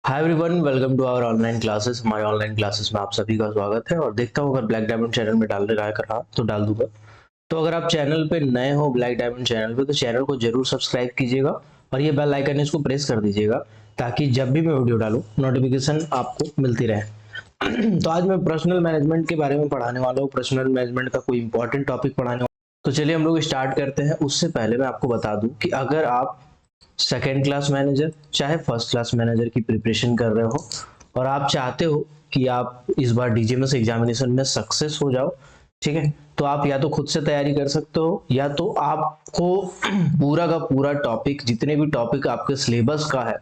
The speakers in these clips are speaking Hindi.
Hi everyone, welcome to our online classes. हमारे ऑनलाइन क्लासेस में आप सभी का स्वागत है। और देखता हूँ अगर ब्लैक डायमंड चैनल में डालने रहा करा तो डाल दूंगा। तो अगर आप चैनल पे नए हो ब्लैक डायमंड चैनल पे, तो चैनल को जरूर सब्सक्राइब कीजिएगा और ये बेल आइकन है इसको प्रेस कर दीजिएगा, ताकि जब भी मैं वीडियो डालूं नोटिफिकेशन आपको मिलती रहे। तो आज मैं पर्सनल मैनेजमेंट के बारे में पढ़ाने वाला हूँ। पर्सनल मैनेजमेंट का कोई इंपॉर्टेंट टॉपिक पढ़ाने वाला हूँ। तो चलिए हम लोग स्टार्ट करते हैं। उससे पहले मैं आपको बता दूं कि अगर आप सेकेंड क्लास मैनेजर चाहे फर्स्ट क्लास मैनेजर की प्रिपरेशन कर रहे हो और आप चाहते हो कि आप इस बार डीजीएमएस एग्जामिनेशन में सक्सेस हो जाओ, ठीक है, तो आप या तो खुद से तैयारी कर सकते हो या तो आपको पूरा का पूरा टॉपिक, जितने भी टॉपिक आपके सिलेबस का है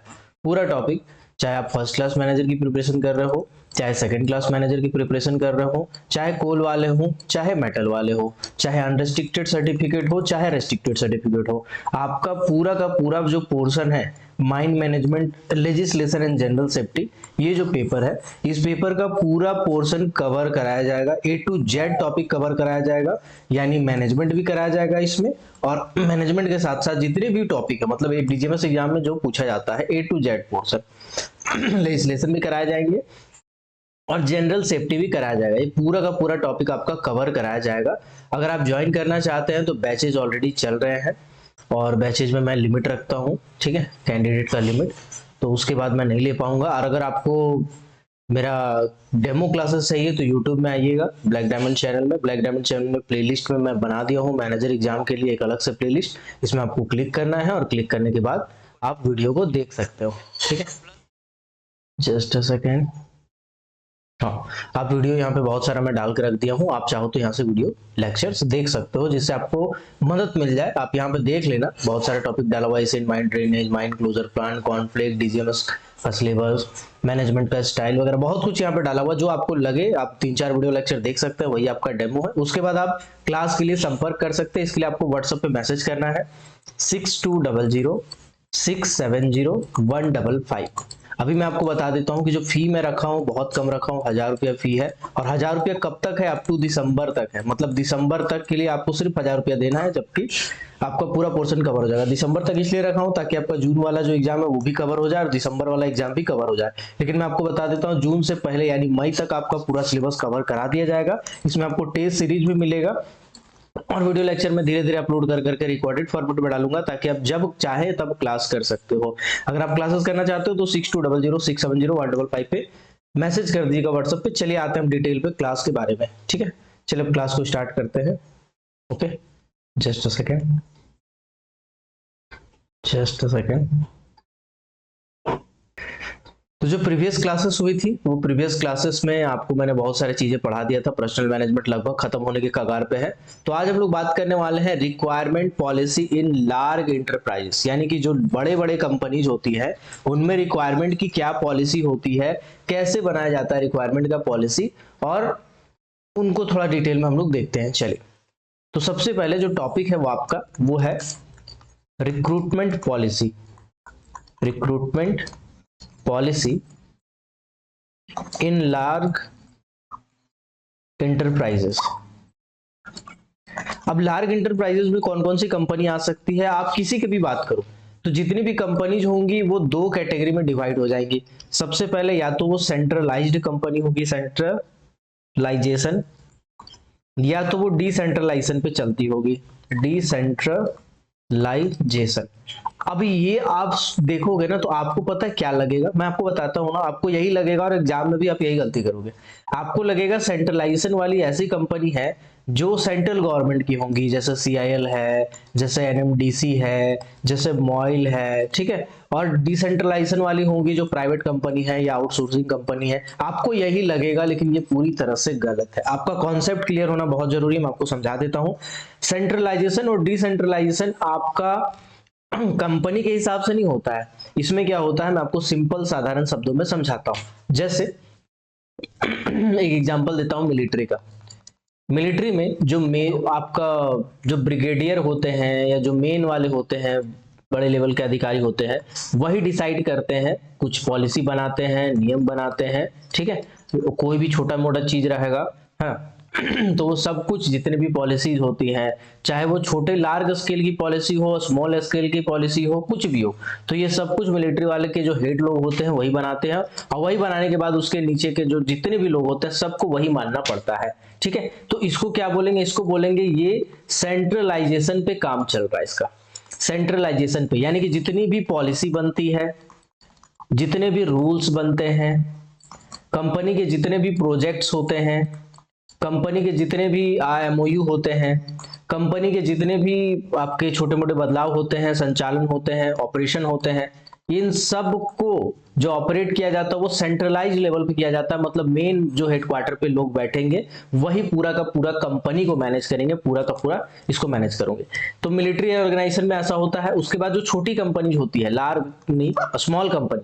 पूरा टॉपिक, चाहे आप फर्स्ट क्लास मैनेजर की प्रिपरेशन कर रहे हो, चाहे सेकंड क्लास मैनेजर की प्रिपरेशन कर रहे हो, चाहे कोल वाले हो चाहे मेटल वाले हो, चाहे अनरेस्ट्रिक्टेड सर्टिफिकेट हो चाहे रेस्ट्रिक्टेड सर्टिफिकेट हो, आपका पूरा का पूरा जो पोर्शन है mind management legislation and general safety, ये जो पेपर है इस पेपर का पूरा पोर्शन कवर कराया जाएगा। ए टू जेड टॉपिक कवर कराया जाएगा, यानी मैनेजमेंट भी कराया जाएगा इसमें। और मैनेजमेंट के साथ साथ जितने भी टॉपिक है, मतलब एक डीजीएमएस एग्जाम में जो पूछा जाता है ए टू जेड पोर्शन लेजिस्लेशन भी कराए जाएंगे और जनरल सेफ्टी भी कराया जाएगा। ये पूरा का पूरा टॉपिक आपका कवर कराया जाएगा। अगर आप ज्वाइन करना चाहते हैं तो बैचेज ऑलरेडी चल रहे हैं और बैचेज में मैं लिमिट रखता हूँ, ठीक है, कैंडिडेट का लिमिट, तो उसके बाद मैं नहीं ले पाऊंगा। और अगर आपको मेरा डेमो क्लासेस चाहिए तो यूट्यूब में आइएगा ब्लैक डायमंड चैनल में। ब्लैक डायमंड चैनल में प्लेलिस्ट में मैं बना दिया हूँ मैनेजर एग्जाम के लिए एक अलग से प्लेलिस्ट। इसमें आपको क्लिक करना है और क्लिक करने के बाद आप वीडियो को देख सकते हो, ठीक है। Just a second. हाँ, आप वीडियो यहाँ पे बहुत सारा मैं डाल के रख दिया हूँ, आप चाहो तो यहाँ से वीडियो लेक्चर्स देख सकते हो जिससे आपको मदद मिल जाए। आप यहाँ पे देख लेना, बहुत सारे टॉपिक डाला हुआ है इसे, mind drainage, mind closure plan, conflict, DGMS का सिलेबस, मैनेजमेंट का स्टाइल वगैरह बहुत कुछ यहाँ पे डाला हुआ। जो आपको लगे आप 3-4 वीडियो लेक्चर देख सकते हैं, वही आपका डेमो है। उसके बाद आप क्लास के लिए संपर्क कर सकते हैं। इसके लिए आपको व्हाट्सएप पे मैसेज करना है 6200670155। अभी मैं आपको बता देता हूँ कि जो फी मैं रखा हूँ बहुत कम रखा हूँ, 1000 रुपया फी है। और 1000 रुपया कब तक है? अप टू दिसंबर तक है, मतलब दिसंबर तक के लिए आपको सिर्फ 1000 रुपया देना है, जबकि आपका पूरा पोर्शन कवर हो जाएगा। दिसंबर तक इसलिए रखा हूँ ताकि आपका जून वाला जो एग्जाम है वो भी कवर हो जाए और दिसंबर वाला एग्जाम भी कवर हो जाए। लेकिन मैं आपको बता देता हूँ जून से पहले यानी मई तक आपका पूरा सिलेबस कवर करा दिया जाएगा। इसमें आपको टेस्ट सीरीज भी मिलेगा और वीडियो लेक्चर में धीरे धीरे अपलोड कर करके रिकॉर्डेड फॉर्मेट में डालूंगा, ताकि आप जब चाहे तब क्लास कर सकते हो। अगर आप क्लासेस करना चाहते हो तो 6200670155 पे मैसेज कर दीजिएगा व्हाट्सएप पे। चलिए आते हैं हम डिटेल पे क्लास के बारे में, ठीक है। चलिए अब क्लास को स्टार्ट करते हैं। Okay, just a second, just a second. तो जो प्रीवियस क्लासेस हुई थी वो प्रीवियस क्लासेस में आपको मैंने बहुत सारी चीजें पढ़ा दिया था। पर्सनल मैनेजमेंट लगभग खत्म होने के कगार पे है। तो आज हम लोग बात करने वाले हैं requirement policy in large enterprises, यानी कि जो बड़े बड़े कंपनीज होती है उनमें रिक्वायरमेंट की क्या पॉलिसी होती है, कैसे बनाया जाता है रिक्वायरमेंट का पॉलिसी, और उनको थोड़ा डिटेल में हम लोग देखते हैं। चलिए, तो सबसे पहले जो टॉपिक है वो आपका वो है recruitment policy. Recruitment policy in large enterprises. अब लार्ज इंटरप्राइजेस में कौन कौन सी कंपनी आ सकती है? आप किसी की भी बात करो तो जितनी भी कंपनीज होंगी वो दो कैटेगरी में डिवाइड हो जाएंगी। सबसे पहले या तो वो सेंट्रलाइज्ड कंपनी होगी, सेंट्रलाइजेशन, या तो वो डिसेंट्रलाइजेशन पे चलती होगी, डिसेंट्रलाइजेशन। अभी ये आप देखोगे ना तो आपको पता है क्या लगेगा, मैं आपको बताता हूँ ना, आपको यही लगेगा और एग्जाम में भी आप यही गलती करोगे। आपको लगेगा सेंट्रलाइजेशन वाली ऐसी कंपनी है जो सेंट्रल गवर्नमेंट की होंगी, जैसे सीआईएल है, जैसे एनएमडीसी है, जैसे मॉइल है, ठीक है। और डिसेंट्रलाइजेशन वाली होंगी जो प्राइवेट कंपनी है या आउटसोर्सिंग कंपनी है। आपको यही लगेगा, लेकिन ये पूरी तरह से गलत है। आपका कॉन्सेप्ट क्लियर होना बहुत जरूरी है, मैं आपको समझा देता हूँ। सेंट्रलाइजेशन और डिसेंट्रलाइजेशन आपका कंपनी के हिसाब से नहीं होता है। इसमें क्या होता है मैं आपको सिंपल साधारण शब्दों में समझाता हूं। जैसे एक एग्जांपल देता हूं मिलिट्री का। मिलिट्री में जो आपका जो ब्रिगेडियर होते हैं या जो मेन वाले होते हैं, बड़े लेवल के अधिकारी होते हैं, वही डिसाइड करते हैं, कुछ पॉलिसी बनाते हैं, नियम बनाते हैं, ठीक है। कोई भी छोटा मोटा चीज रहेगा, हाँ, तो वो सब कुछ जितने भी पॉलिसीज होती हैं, चाहे वो छोटे लार्ज स्केल की पॉलिसी हो, स्मॉल स्केल की पॉलिसी हो, कुछ भी हो, तो ये सब कुछ मिलिट्री वाले के जो हेड लोग होते हैं वही बनाते हैं, और वही बनाने के बाद उसके नीचे के जो जितने भी लोग होते हैं सबको वही मानना पड़ता है। ठीक है, तो इसको क्या बोलेंगे, इसको बोलेंगे ये सेंट्रलाइजेशन पे काम चल रहा है इसका, सेंट्रलाइजेशन पे, यानी कि जितनी भी पॉलिसी बनती है, जितने भी रूल्स बनते हैं, कंपनी के जितने भी प्रोजेक्ट्स होते हैं, कंपनी के जितने भी MOU होते हैं, कंपनी के जितने भी आपके छोटे मोटे बदलाव होते हैं, संचालन होते हैं, ऑपरेशन होते हैं, इन सब को जो ऑपरेट किया जाता है वो सेंट्रलाइज लेवल पे किया जाता है। मतलब मेन जो हेडक्वार्टर पे लोग बैठेंगे वही पूरा का पूरा कंपनी को मैनेज करेंगे, पूरा का पूरा इसको मैनेज करोगे। तो मिलिट्री ऑर्गेनाइजेशन में ऐसा होता है। उसके बाद जो छोटी कंपनी होती है, लार्ज नहीं, स्मॉल कंपनी,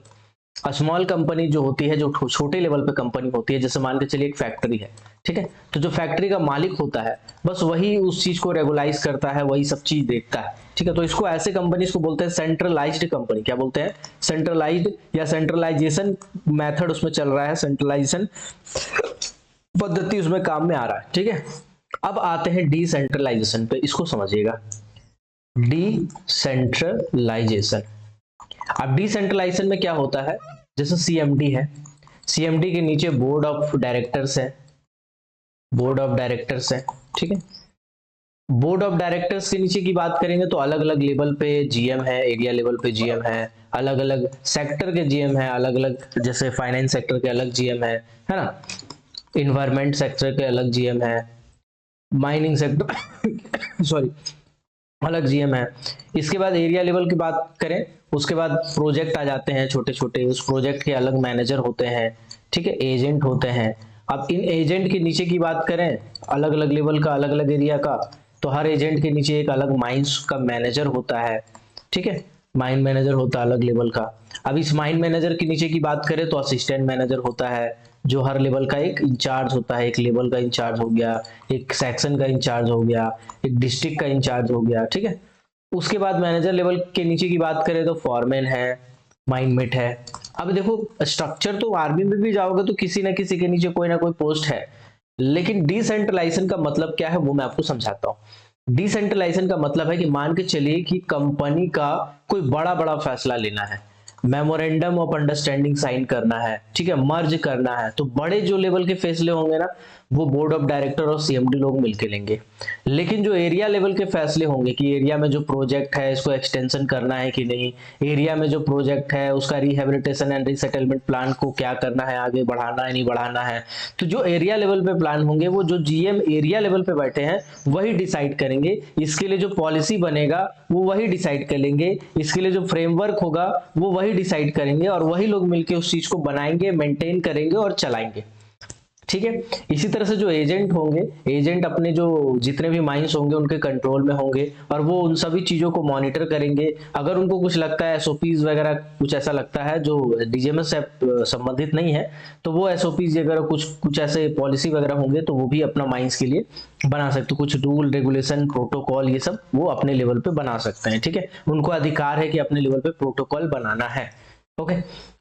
स्मॉल कंपनी जो होती है, जो छोटे लेवल पे कंपनी होती है, जैसे मान के चलिए एक फैक्ट्री है, ठीक है, तो जो फैक्ट्री का मालिक होता है बस वही उस चीज को रेगुलाइज करता है, वही सब चीज देखता है। ठीक है, तो इसको ऐसे कंपनी को बोलते हैं सेंट्रलाइज्ड कंपनी। क्या बोलते हैं? सेंट्रलाइज्ड, या सेंट्रलाइजेशन मेथड उसमें चल रहा है, सेंट्रलाइजेशन पद्धति उसमें काम में आ रहा है। ठीक है, अब आते हैं डिसेंट्रलाइजेशन पे, इसको समझिएगा। डिसेंट्रलाइजेशन, अब डिसेंट्रलाइजेशन में क्या होता है, जैसे CMD है, CMD के नीचे बोर्ड ऑफ डायरेक्टर्स है, बोर्ड ऑफ डायरेक्टर्स है। ठीक है, बोर्ड ऑफ डायरेक्टर्स के नीचे की बात करेंगे तो अलग अलग लेवल पे GM है, एरिया लेवल पे GM है, अलग अलग सेक्टर के GM है, अलग अलग, जैसे फाइनेंस सेक्टर के अलग GM है ना, इन्वायरमेंट सेक्टर के अलग GM है, माइनिंग सेक्टर सॉरी अलग GM है। इसके बाद एरिया लेवल की बात करें, उसके बाद प्रोजेक्ट आ जाते हैं छोटे छोटे, उस प्रोजेक्ट के अलग मैनेजर होते हैं। ठीक है, एजेंट होते हैं। अब इन एजेंट के नीचे की बात करें, अलग अलग लेवल का, अलग अलग एरिया का, तो हर एजेंट के नीचे एक अलग माइंस का मैनेजर होता है। ठीक है, माइन मैनेजर होता है अलग लेवल का। अब इस माइन मैनेजर के नीचे की बात करें तो असिस्टेंट मैनेजर होता है, जो हर लेवल का एक इंचार्ज होता है, एक लेवल का इंचार्ज हो गया, एक सेक्शन का इंचार्ज हो गया, एक डिस्ट्रिक्ट का इंचार्ज हो गया। ठीक है, उसके बाद मैनेजर लेवल के नीचे की बात करें तो फॉरमैन है, माइनमेट है। अब देखो स्ट्रक्चर तो आर्मी में भी जाओगे तो किसी ना किसी के नीचे कोई ना कोई पोस्ट है, लेकिन डिसेंट्रलाइजेशन का मतलब क्या है वो मैं आपको समझाता हूँ। डिसेंट्रलाइजेशन का मतलब है कि मान के चलिए कि कंपनी का कोई बड़ा बड़ा फैसला लेना है, मेमोरेंडम ऑफ अंडरस्टैंडिंग साइन करना है, ठीक है, मर्ज करना है, तो बड़े जो लेवल के फैसले होंगे ना वो बोर्ड ऑफ डायरेक्टर और CMD लोग मिलकर लेंगे। लेकिन जो एरिया लेवल के फैसले होंगे कि एरिया में जो प्रोजेक्ट है इसको एक्सटेंशन करना है कि नहीं, एरिया में जो प्रोजेक्ट है उसका रिहेबिलिटेशन एंड रिसेटलमेंट प्लान को क्या करना है, आगे बढ़ाना है नहीं बढ़ाना है, तो जो एरिया लेवल पे प्लान होंगे वो जो GM एरिया लेवल पे बैठे हैं वही डिसाइड करेंगे। इसके लिए जो पॉलिसी बनेगा वो वही डिसाइड करेंगे, इसके लिए जो फ्रेमवर्क होगा वो वही डिसाइड करेंगे, और वही लोग मिलकर उस चीज को बनाएंगे, मेंटेन करेंगे और चलाएंगे। ठीक है, इसी तरह से जो एजेंट होंगे, एजेंट अपने जो जितने भी माइंस होंगे उनके कंट्रोल में होंगे और वो उन सभी चीजों को मॉनिटर करेंगे। अगर उनको कुछ लगता है SOPs वगैरह कुछ ऐसा लगता है जो DGMS से संबंधित नहीं है, तो वो SOPs वगैरह कुछ ऐसे पॉलिसी वगैरह होंगे तो वो भी अपना माइंस के लिए बना सकते, कुछ रूल रेगुलेशन प्रोटोकॉल ये सब वो अपने लेवल पे बना सकते हैं। ठीक है, उनको अधिकार है कि अपने लेवल पे प्रोटोकॉल बनाना है। ओके,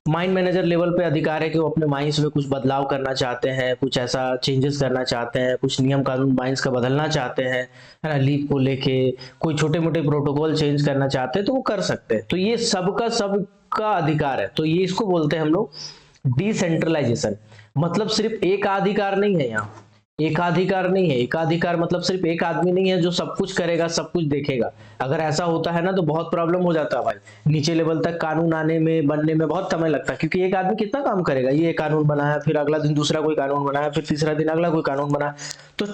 माइन मैनेजर लेवल पे अधिकार है कि वो अपने माइंस में कुछ बदलाव करना चाहते हैं, कुछ ऐसा चेंजेस करना चाहते हैं, कुछ नियम कानून माइंस का बदलना चाहते हैं, है ना, लीव को लेके कोई छोटे मोटे प्रोटोकॉल चेंज करना चाहते हैं तो वो कर सकते हैं। तो ये सबका अधिकार है, तो ये इसको बोलते हैं हम लोग डिसेंट्रलाइजेशन। मतलब सिर्फ एक अधिकार नहीं है, यहाँ एकाधिकार नहीं है। एकाधिकार मतलब सिर्फ एक आदमी नहीं है जो सब कुछ करेगा, सब कुछ देखेगा। अगर ऐसा होता है ना तो बहुत प्रॉब्लम हो जाता है भाई, नीचे लेवल तक कानून आने में बनने में बहुत समय लगता है, क्योंकि एक आदमी कितना काम करेगा, ये कानून बनाया, फिर अगला दिन दूसरा कोई कानून बनाया, फिर तीसरा दिन अगला कोई कानून बनाया, तो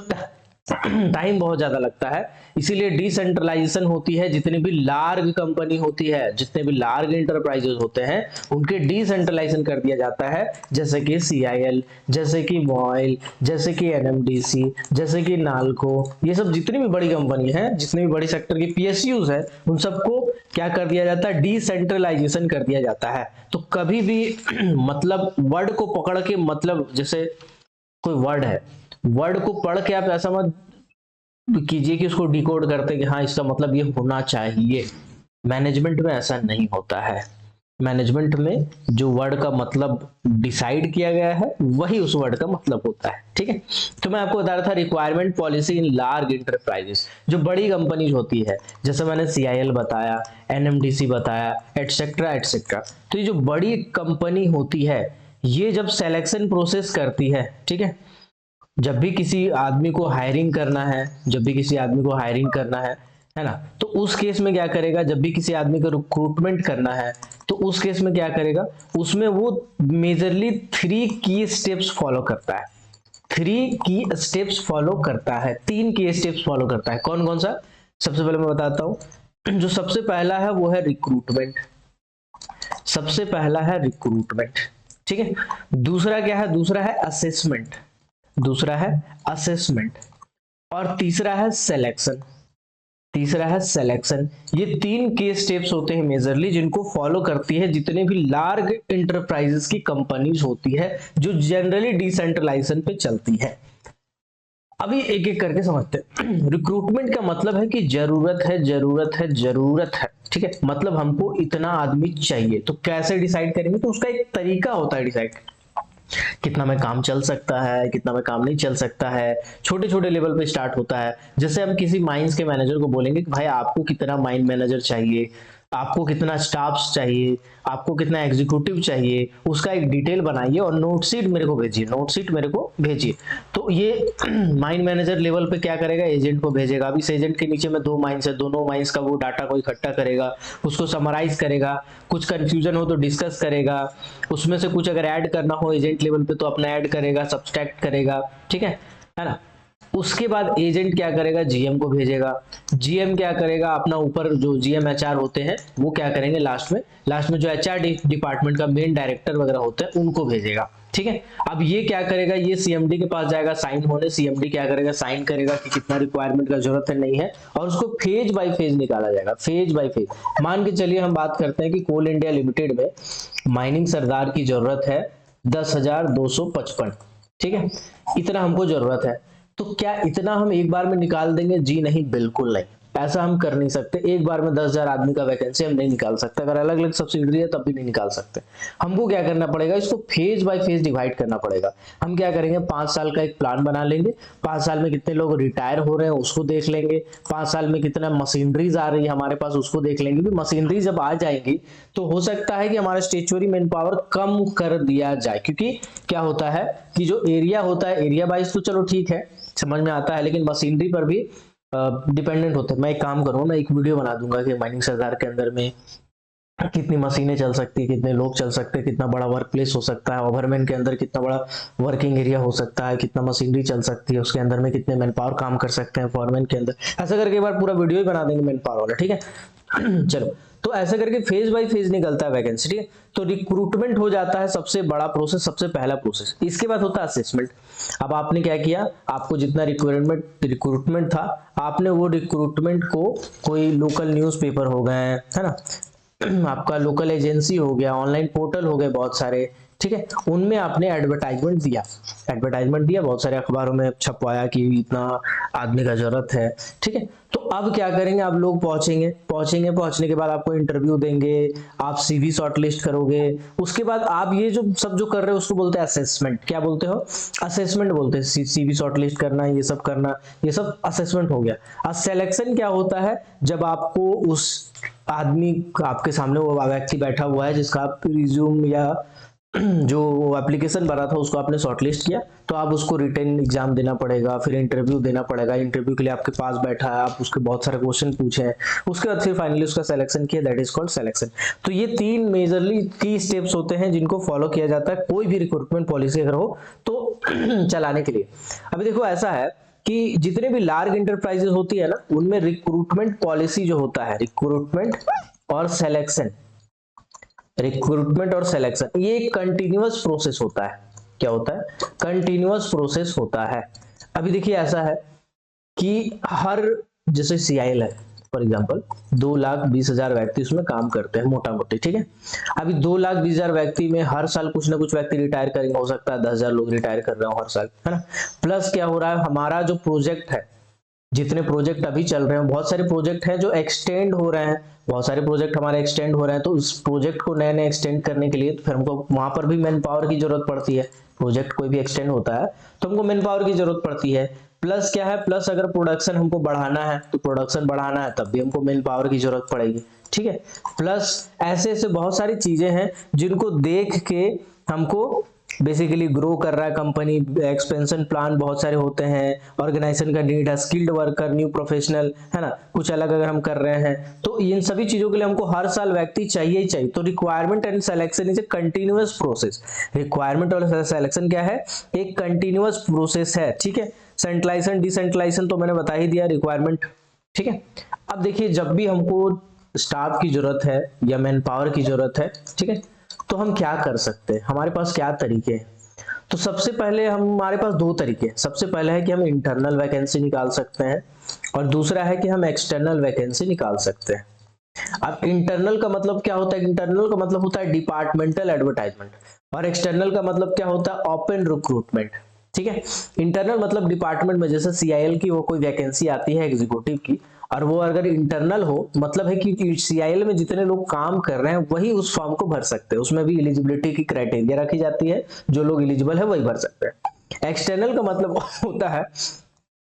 टाइम बहुत ज्यादा लगता है। इसीलिए डिसेंट्रलाइजेशन होती है, जितनी भी लार्ज कंपनी होती है, जितने भी लार्ज इंटरप्राइजेस होते हैं उनके डिसेंट्रलाइजेशन कर दिया जाता है, जैसे कि CIL, जैसे कि मॉइल, जैसे कि NMDC, जैसे कि नाल्को, ये सब जितनी भी बड़ी कंपनी है, जितने भी बड़ी सेक्टर की PSUs है, उन सबको क्या कर दिया जाता है, डिसेंट्रलाइजेशन कर दिया जाता है। तो कभी भी मतलब वर्ड को पकड़ के, मतलब जैसे कोई वर्ड है, वर्ड को पढ़ के आप ऐसा मत कीजिए कि उसको डिकोड करते कि हाँ इसका मतलब ये होना चाहिए। मैनेजमेंट में ऐसा नहीं होता है। मैनेजमेंट में जो वर्ड का मतलब डिसाइड किया गया है वही उस वर्ड का मतलब होता है, ठीक है। तो मैं आपको बता रहा था requirement policy in large enterprises, जो बड़ी कंपनीज होती है, जैसे मैंने CIL बताया, NMDC बताया, एटसेट्रा एटसेट्रा। तो ये जो बड़ी कंपनी होती है ये जब सिलेक्शन प्रोसेस करती है, ठीक है, जब भी किसी आदमी को हायरिंग करना है, जब भी किसी आदमी को हायरिंग करना है ना, तो उस केस में क्या करेगा, जब भी किसी आदमी को रिक्रूटमेंट करना है तो उस केस में क्या करेगा, उसमें वो मेजरली 3 की स्टेप्स फॉलो करता है। 3 की स्टेप्स फॉलो करता है, 3 की स्टेप्स फॉलो करता है। कौन कौन सा? सबसे पहले मैं बताता हूं। जो सबसे पहला है वो है रिक्रूटमेंट, सबसे पहला है रिक्रूटमेंट, ठीक है। दूसरा क्या है? दूसरा है असेसमेंट, दूसरा है असेसमेंट, और तीसरा है सिलेक्शन, तीसरा है सिलेक्शन। ये 3 के स्टेप्स होते हैं मेजरली, जिनको फॉलो करती है जितने भी लार्ज इंटरप्राइजेस की कंपनीज होती है जो जनरली डिसेंट्रलाइजेशन पे चलती है। अभी एक एक करके समझते हैं। रिक्रूटमेंट का मतलब है कि जरूरत है, जरूरत है, जरूरत है, ठीक है, मतलब हमको इतना आदमी चाहिए। तो कैसे डिसाइड करेंगे? तो उसका एक तरीका होता है डिसाइड, कितना में काम चल सकता है, कितना में काम नहीं चल सकता है। छोटे छोटे लेवल पे स्टार्ट होता है। जैसे हम किसी माइंस के मैनेजर को बोलेंगे कि भाई आपको कितना माइन मैनेजर चाहिए, आपको कितना स्टाफ चाहिए, आपको कितना एग्जीक्यूटिव चाहिए, उसका एक डिटेल बनाइए और नोट शीट मेरे को भेजिए, नोट शीट मेरे को भेजिए। तो ये माइन मैनेजर लेवल पे क्या करेगा, एजेंट को भेजेगा। अभी इस एजेंट के नीचे में 2 माइंस है, दोनों माइंस का वो डाटा को इकट्ठा करेगा, उसको समराइज करेगा, कुछ कंफ्यूजन हो तो डिस्कस करेगा, उसमें से कुछ अगर ऐड करना हो एजेंट लेवल पे तो अपना ऐड करेगा, सब्सट्रैक्ट करेगा, ठीक है ना। उसके बाद एजेंट क्या करेगा, जीएम को भेजेगा। जीएम क्या करेगा, अपना ऊपर जो जीएम एचआर होते हैं वो क्या करेंगे, लास्ट में जो एचआर डिपार्टमेंट का मेन डायरेक्टर वगैरह होते हैं उनको भेजेगा, ठीक है। अब ये क्या करेगा, ये सीएमडी के पास जाएगा साइन होने, सीएमडी क्या करेगा, साइन करेगा कि कितना रिक्वायरमेंट का जरूरत है नहीं है, और उसको फेज बाय फेज निकाला जाएगा, फेज बाय फेज। मान के चलिए हम बात करते हैं कि कोल इंडिया लिमिटेड में माइनिंग सरदार की जरूरत है 10,255, ठीक है, इतना हमको जरूरत है। तो क्या इतना हम एक बार में निकाल देंगे? जी नहीं, बिल्कुल नहीं, ऐसा हम कर नहीं सकते। एक बार में 10,000 आदमी का वैकेंसी हम नहीं निकाल सकते। अगर अलग अलग सब्सिडरी है तब भी नहीं निकाल सकते। हमको क्या करना पड़ेगा, इसको फेज बाय फेज डिवाइड करना पड़ेगा। हम क्या करेंगे, 5 साल का एक प्लान बना लेंगे। 5 साल में कितने लोग रिटायर हो रहे हैं उसको देख लेंगे। 5 साल में कितना मशीनरीज आ रही है हमारे पास उसको देख लेंगे। क्योंकि मशीनरी जब आ जाएंगी तो हो सकता है कि हमारा स्टेचुअरी मैन पावर कम कर दिया जाए। क्योंकि क्या होता है कि जो एरिया होता है, एरिया वाइज तो चलो ठीक है, समझ में आता है, लेकिन मशीनरी पर भी डिपेंडेंट होते हैं। मैं एक काम करूंगा, मैं एक वीडियो बना दूंगा कि माइनिंग सरदार के अंदर में कितनी मशीनें चल सकती है, कितने लोग चल सकते हैं, कितना बड़ा वर्क प्लेस हो सकता है, ओवरमैन के अंदर कितना बड़ा वर्किंग एरिया हो सकता है, कितना मशीनरी चल सकती है, उसके अंदर में कितने मैन पावर काम कर सकते हैं फॉरमैन के अंदर। ऐसा करके एक बार पूरा वीडियो ही बना देंगे मैन पावर वाला, ठीक है। चलो, तो ऐसा करके फेज बाय फेज निकलता है वैकेंसी, ठीक है। तो रिक्रूटमेंट हो जाता है सबसे बड़ा प्रोसेस, सबसे पहला प्रोसेस। इसके बाद होता है असेसमेंट। अब आपने क्या किया, आपको जितना रिक्रूटमेंट था, आपने वो रिक्रूटमेंट को कोई लोकल न्यूज़पेपर हो गए, है ना, आपका लोकल एजेंसी हो गया, ऑनलाइन पोर्टल हो गए बहुत सारे, ठीक है, उनमें आपने एडवर्टाइजमेंट दिया, बहुत सारे अखबारों में छपवाया कि इतना आदमी का जरूरत है, ठीक है। तो अब क्या करेंगे, आप लोग पहुंचने के बाद आपको इंटरव्यू देंगे, आप सीवी शॉर्टलिस्ट करोगे। उसके बाद आप ये जो सब जो कर रहे हो उसको बोलते हैं असेसमेंट। क्या बोलते हो? असेसमेंट बोलते हैं। सीवी शॉर्टलिस्ट करना, ये सब करना, ये सब असेसमेंट हो गया। अब सिलेक्शन क्या होता है, जब आपको उस आदमी, आपके सामने वो व्यक्ति बैठा हुआ है जिसका आप रिज्यूम या जो एप्लीकेशन भरा था उसको आपने शॉर्टलिस्ट किया, तो आप उसको रिटन एग्जाम देना पड़ेगा, फिर इंटरव्यू देना पड़ेगा। इंटरव्यू के लिए आपके पास बैठा है, आप उसके बहुत सारे क्वेश्चन पूछे हैं, उसके बाद फिर फाइनली उसका सिलेक्शन किया, दैट इज कॉल्ड सिलेक्शन। तो ये 3 मेजरली की स्टेप्स होते हैं जिनको फॉलो किया जाता है कोई भी रिक्रूटमेंट पॉलिसी अगर हो तो चलाने के लिए। अभी देखो ऐसा है कि जितने भी लार्ज इंटरप्राइजेस होती है ना, उनमें रिक्रूटमेंट पॉलिसी जो होता है, रिक्रूटमेंट और सिलेक्शन, ये एक कंटिन्यूअस प्रोसेस होता है। क्या होता है? कंटिन्यूअस प्रोसेस होता है। अभी देखिए ऐसा है कि हर, जैसे CIL है फॉर एग्जांपल, 2,20,000 व्यक्ति उसमें काम करते हैं मोटा मोटी, ठीक है। अभी 2,20,000 व्यक्ति में हर साल कुछ ना कुछ व्यक्ति रिटायर करेंगे, हो सकता है 10,000 लोग रिटायर कर रहे हो हर साल, है ना। प्लस क्या हो रहा है, हमारा जो प्रोजेक्ट है जितने प्रोजेक्ट अभी चल रहे हैं, बहुत सारे प्रोजेक्ट हैं जो एक्सटेंड हो रहे हैं, बहुत सारे प्रोजेक्ट हमारे एक्सटेंड हो रहे हैं, तो उस प्रोजेक्ट को नए नए एक्सटेंड करने के लिए तो फिर हमको वहां पर भी मैन पावर की जरूरत पड़ती है। प्रोजेक्ट कोई भी एक्सटेंड होता है तो हमको मैन पावर की जरूरत पड़ती है। प्लस क्या है, प्लस अगर प्रोडक्शन हमको बढ़ाना है तो प्रोडक्शन बढ़ाना है तब भी हमको मैन पावर की जरूरत पड़ेगी, ठीक है। प्लस ऐसे ऐसे बहुत सारी चीजें हैं जिनको देख के हमको बेसिकली ग्रो कर रहा है कंपनी, एक्सपेंशन प्लान बहुत सारे होते हैं, ऑर्गेनाइजेशन का नीड है, स्किल्ड वर्कर, न्यू प्रोफेशनल, है ना, कुछ अलग अगर हम कर रहे हैं तो इन सभी चीजों के लिए हमको हर साल व्यक्ति चाहिए ही चाहिए। तो requirement and selection is a continuous process. Requirement और सिलेक्शन क्या है, एक कंटिन्यूअस प्रोसेस है, ठीक है। सेंट्रलाइजेशन डिसेंट्रलाइजेशन तो मैंने बता ही दिया, रिक्वायरमेंट, ठीक है। अब देखिए, जब भी हमको स्टाफ की जरूरत है या मैन पावर की जरूरत है, ठीक है, तो हम क्या कर सकते हैं, हमारे पास क्या तरीके हैं। तो सबसे पहले हमारे पास दो तरीके हैं। सबसे पहले है कि हम इंटरनल वैकेंसी निकाल सकते हैं और दूसरा है कि हम एक्सटर्नल वैकेंसी निकाल सकते हैं। अब इंटरनल का मतलब क्या होता है, इंटरनल का मतलब होता है डिपार्टमेंटल एडवर्टाइजमेंट, और एक्सटर्नल का मतलब क्या होता है, ओपन रिक्रूटमेंट, ठीक है। इंटरनल मतलब डिपार्टमेंट में, जैसे सीआईएल की वो कोई वैकेंसी आती है एग्जीक्यूटिव की, और वो अगर इंटरनल हो मतलब है कि सीआईएल में जितने लोग काम कर रहे हैं वही उस फॉर्म को भर सकते हैं, उसमें भी एलिजिबिलिटी की क्राइटेरिया रखी जाती है, जो लोग एलिजिबल है वही भर सकते हैं। एक्सटर्नल का मतलब होता है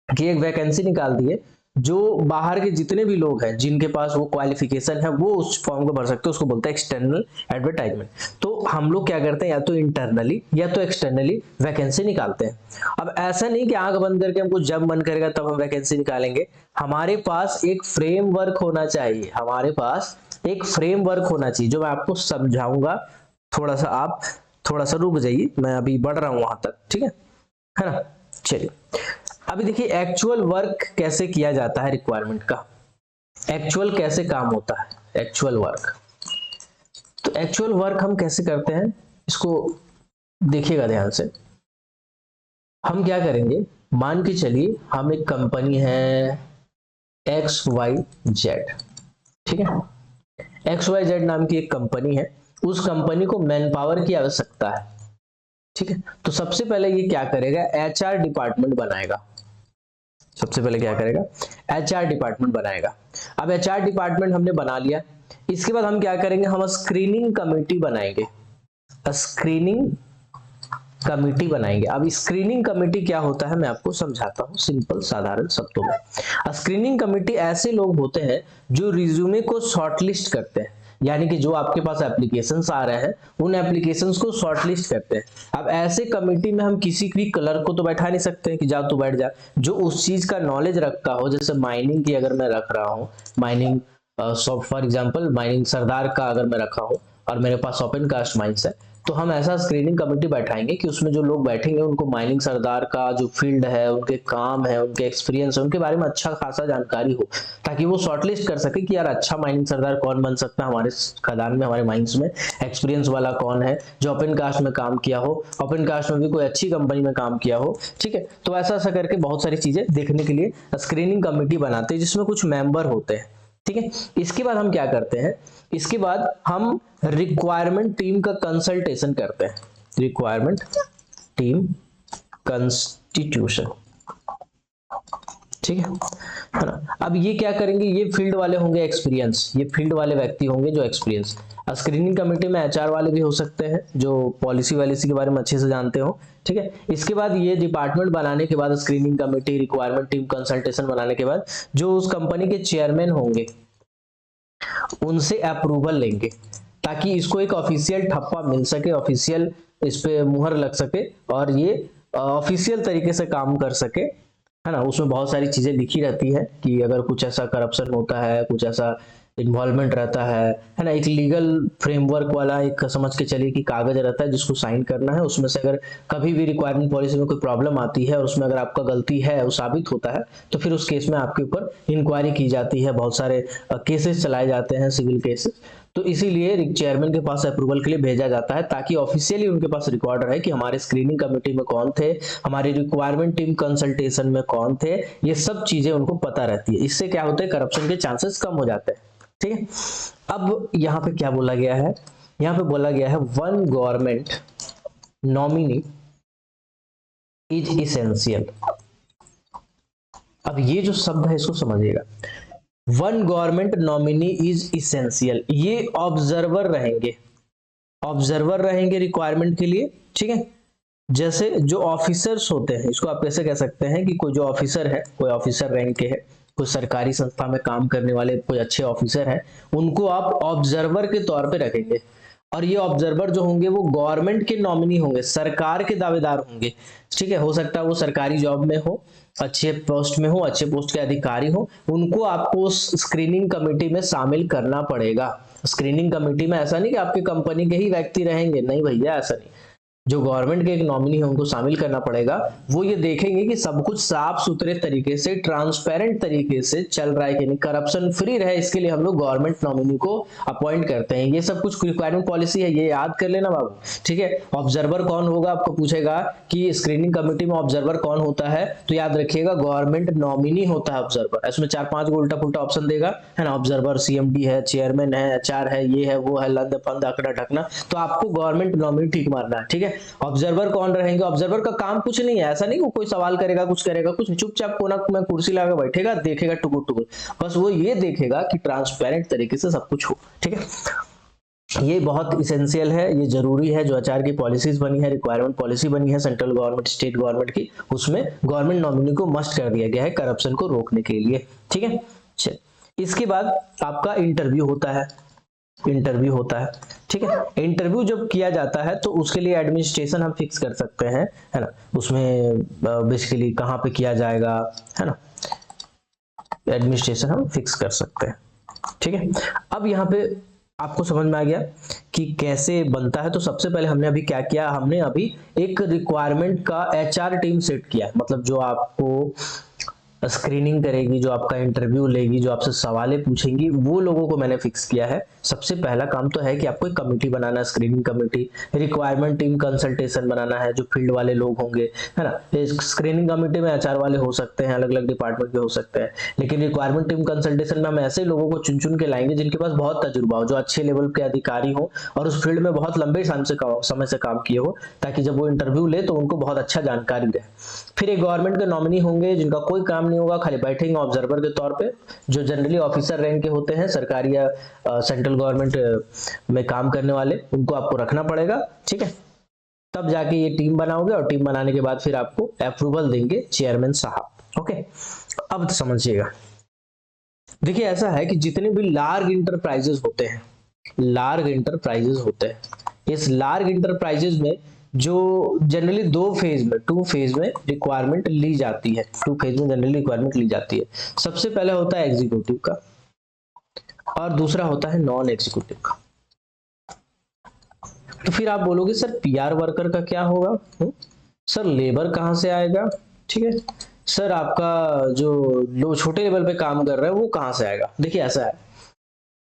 कि एक वैकेंसी निकाल दिए, जो बाहर के जितने भी लोग हैं जिनके पास वो क्वालिफिकेशन है वो उस फॉर्म को भर सकते हैं, उसको बोलते हैं एक्सटर्नल एडवर्टाइजमेंट। तो हम लोग क्या करते हैं, या तो इंटरनली या तो एक्सटर्नली वैकेंसी निकालते हैं। अब ऐसा नहीं कि आंख बंद करके हमको जब मन करेगा तब हम वैकेंसी निकालेंगे, हमारे पास एक फ्रेमवर्क होना चाहिए, हमारे पास एक फ्रेमवर्क होना चाहिए, जो मैं आपको समझाऊंगा। थोड़ा सा आप थोड़ा सा रुक जाइए, मैं अभी बढ़ रहा हूं वहां तक, ठीक है ना। चलिए, अभी देखिए एक्चुअल वर्क कैसे किया जाता है, रिक्वायरमेंट का एक्चुअल कैसे काम होता है, एक्चुअल वर्क। तो एक्चुअल वर्क हम कैसे करते हैं, इसको देखिएगा ध्यान से। हम क्या करेंगे, मान के चलिए हम एक कंपनी है XYZ, ठीक है, XYZ नाम की एक कंपनी है, उस कंपनी को मैन पावर की आवश्यकता है, ठीक है। तो सबसे पहले ये क्या करेगा, HR डिपार्टमेंट बनाएगा। सबसे पहले क्या करेगा, HR डिपार्टमेंट बनाएगा। अब HR डिपार्टमेंट हमने बना लिया, इसके बाद हम क्या करेंगे, हम स्क्रीनिंग कमेटी बनाएंगे, स्क्रीनिंग कमेटी बनाएंगे। अब स्क्रीनिंग कमेटी क्या होता है मैं आपको समझाता हूं सिंपल साधारण शब्दों में। स्क्रीनिंग कमेटी ऐसे लोग होते हैं जो रिज्यूमे को शॉर्टलिस्ट करते हैं, यानी कि जो आपके पास एप्लीकेशंस आ रहे हैं उन एप्लीकेशंस को शॉर्टलिस्ट करते हैं। अब ऐसे कमेटी में हम किसी भी क्लर्क को तो बैठा नहीं सकते कि जा तू बैठ जा, जो उस चीज का नॉलेज रखता हो। जैसे माइनिंग की अगर मैं रख रहा हूँ, माइनिंग फॉर एग्जांपल माइनिंग सरदार का अगर मैं रखा हूँ और मेरे पास ओपन कास्ट माइंस है, तो हम ऐसा स्क्रीनिंग कमेटी बैठाएंगे कि उसमें जो लोग बैठेंगे उनको माइनिंग सरदार का जो फील्ड है, उनके काम है, उनके एक्सपीरियंस है, उनके बारे में अच्छा खासा जानकारी हो, ताकि वो शॉर्टलिस्ट कर सके कि यार अच्छा माइनिंग सरदार कौन बन सकता है हमारे खदान में, हमारे माइंस में, एक्सपीरियंस वाला कौन है जो ओपन कास्ट में काम किया हो, ओपन कास्ट में भी कोई अच्छी कंपनी में काम किया हो, ठीक है। तो ऐसा ऐसा करके बहुत सारी चीजें देखने के लिए स्क्रीनिंग कमेटी बनाते हैं, जिसमें कुछ मेंबर होते हैं, ठीक है। इसके बाद हम क्या करते हैं, इसके बाद हम रिक्वायरमेंट टीम का कंसल्टेशन करते हैं, रिक्वायरमेंट टीम कंस्टिट्यूशन, ठीक है ना। अब ये क्या करेंगे, ये फील्ड वाले होंगे एक्सपीरियंस, ये फील्ड वाले व्यक्ति होंगे जो एक्सपीरियंस। स्क्रीनिंग कमेटी में HR वाले भी हो सकते हैं जो पॉलिसी वॉलिसी के बारे में अच्छे से जानते हो, ठीक है। इसके बाद ये डिपार्टमेंट बनाने के बाद, screening committee, requirement team consultation बनाने के बाद, जो उस कंपनी के चेयरमैन होंगे उनसे अप्रूवल लेंगे, ताकि इसको एक ऑफिशियल ठप्पा मिल सके, ऑफिशियल इस पे मुहर लग सके और ये ऑफिशियल तरीके से काम कर सके, है ना। उसमें बहुत सारी चीजें लिखी रहती है कि अगर कुछ ऐसा करप्शन होता है, कुछ ऐसा इन्वॉल्वमेंट रहता है ना, एक लीगल फ्रेमवर्क वाला एक समझ के चलिए कि कागज रहता है जिसको साइन करना है। उसमें से अगर कभी भी रिक्वायरमेंट पॉलिसी में कोई प्रॉब्लम आती है और उसमें अगर आपका गलती है वो साबित होता है, तो फिर उस केस में आपके ऊपर इंक्वायरी की जाती है, बहुत सारे केसेस चलाए जाते हैं, सिविल केसेस। तो इसीलिए चेयरमैन के पास अप्रूवल के लिए भेजा जाता है, ताकि ऑफिशियली उनके पास रिकॉर्ड रहे कि हमारे स्क्रीनिंग कमेटी में कौन थे, हमारी रिक्वायरमेंट टीम कंसल्टेशन में कौन थे, ये सब चीजें उनको पता रहती है। इससे क्या होता है, करप्शन के चांसेस कम हो जाते हैं, ठीक है। अब यहाँ पे क्या बोला गया है, यहाँ पे बोला गया है one government nominee is essential, अब ये जो शब्द है इसको समझिएगा, one government nominee is essential, ये ऑब्जर्वर रहेंगे, ऑब्जर्वर रहेंगे रिक्वायरमेंट के लिए, ठीक है। जैसे जो ऑफिसर्स होते हैं, इसको आप कैसे कह सकते हैं कि कोई जो ऑफिसर है, कोई ऑफिसर रैंक के है, कोई सरकारी संस्था में काम करने वाले कोई अच्छे ऑफिसर हैं, उनको आप ऑब्जर्वर के तौर पे रखेंगे। और ये ऑब्जर्वर जो होंगे वो गवर्नमेंट के नॉमिनी होंगे, सरकार के दावेदार होंगे, ठीक है। हो सकता है वो सरकारी जॉब में हो, अच्छे पोस्ट में हो, अच्छे पोस्ट के अधिकारी हो, उनको आपको उस स्क्रीनिंग कमेटी में शामिल करना पड़ेगा। स्क्रीनिंग कमेटी में ऐसा नहीं कि आपकी कंपनी के ही व्यक्ति रहेंगे, नहीं भैया, ऐसा नहीं। जो गवर्नमेंट के एक नॉमिनी है उनको शामिल करना पड़ेगा। वो ये देखेंगे कि सब कुछ साफ सुथरे तरीके से, ट्रांसपेरेंट तरीके से चल रहा है कि नहीं, करप्शन फ्री रहे, इसके लिए हम लोग गवर्नमेंट नॉमिनी को अपॉइंट करते हैं। ये सब कुछ रिक्वायरमेंट पॉलिसी है, ये याद कर लेना बाबू, ठीक है। ऑब्जर्वर कौन होगा, आपको पूछेगा कि स्क्रीनिंग कमेटी में ऑब्जर्वर कौन होता है, तो याद रखिएगा गवर्नमेंट नॉमिनी होता है ऑब्जर्वर। इसमें 4-5 उल्टा पुल्टा ऑप्शन देगा, है ना, ऑब्जर्वर सीएमडी है, चेयरमैन है, एचआर है, ये है, वो है, लंद फंद आंकड़ा ढकना, तो आपको गवर्नमेंट नॉमिनी ठीक मारना है, ठीक है। ऑब्जर्वर कौन रहेंगे, ऑब्जर्वर का काम कुछ नहीं है, ऐसा नहीं वो कोई सवाल करेगा, कुछ करेगा, कुछ चुपचाप कोना में कुर्सी लगा बैठेगा, देखेगा टुकुर टुकुर, बस वो ये देखेगा कि ट्रांसपेरेंट तरीके से सब कुछ हो, ठीक है। ये बहुत इसेंशियल है, ये जरूरी है। जो आचार की पॉलिसीज बनी है, रिक्वायरमेंट पॉलिसी बनी है सेंट्रल गवर्नमेंट, स्टेट गवर्नमेंट की, उसमें गवर्नमेंट नॉमिनी को मस्ट कर दिया गया है करप्शन को रोकने के लिए, ठीक है। चलिए, इसके बाद आपका इंटरव्यू होता है, इंटरव्यू होता है, ठीक है। इंटरव्यू जब किया जाता है तो उसके लिए एडमिनिस्ट्रेशन हम फिक्स कर सकते हैं, है ना, उसमें बेसिकली कहाँ पे किया जाएगा, है ना, एडमिनिस्ट्रेशन हम फिक्स कर सकते हैं, ठीक है। अब यहाँ पे आपको समझ में आ गया कि कैसे बनता है। तो सबसे पहले हमने अभी क्या किया, हमने अभी एक रिक्वायरमेंट का एचआर टीम सेट किया, मतलब जो आपको स्क्रीनिंग करेगी, जो आपका इंटरव्यू लेगी, जो आपसे सवालें पूछेंगी, वो लोगों को मैंने फिक्स किया है। सबसे पहला काम तो है कि आपको एक कमेटी बनाना है, screening committee, requirement team consultation बनाना है, जो फील्ड वाले लोग होंगे, है ना। स्क्रीनिंग कमेटी में एचआर वाले हो सकते हैं, अलग अलग डिपार्टमेंट के हो सकते हैं, लेकिन रिक्वायरमेंट टीम कंसल्टेशन में हम ऐसे लोगों को चुन चुन के लाएंगे जिनके पास बहुत तजुर्बा हो, जो अच्छे लेवल के अधिकारी हो और उस फील्ड में बहुत लंबे समय से काम किए हो, ताकि जब वो इंटरव्यू ले तो उनको बहुत अच्छा जानकारी रहे। फिर एक गवर्नमेंट के नॉमिनी होंगे जिनका कोई काम नहीं होगा, खाली बैठेंगे ऑब्जर्वर के तौर पे, जो जनरली ऑफिसर रैंक के होते हैं, सरकारी या सेंट्रल गवर्नमेंट में काम करने वाले, उनको आपको रखना पड़ेगा, ठीक है। तब जाके ये टीम बनाओगे और टीम बनाने के बाद फिर आपको अप्रूवल देंगे चेयरमैन साहब, ओके। अब समझिएगा, देखिए ऐसा है कि जितने भी लार्ज इंटरप्राइजेस होते हैं, लार्ज इंटरप्राइजेस होते हैं, इस लार्ज इंटरप्राइजेस में जो जनरली टू फेज में रिक्वायरमेंट ली जाती है, टू फेज में जनरली रिक्वायरमेंट ली जाती है। सबसे पहले होता है एग्जीक्यूटिव का और दूसरा होता है नॉन एग्जीक्यूटिव का। तो फिर आप बोलोगे सर पीआर वर्कर का क्या होगा, सर लेबर कहां से आएगा, ठीक है, सर आपका जो छोटे लेवल पे काम कर रहा है वो कहां से आएगा। देखिए ऐसा है,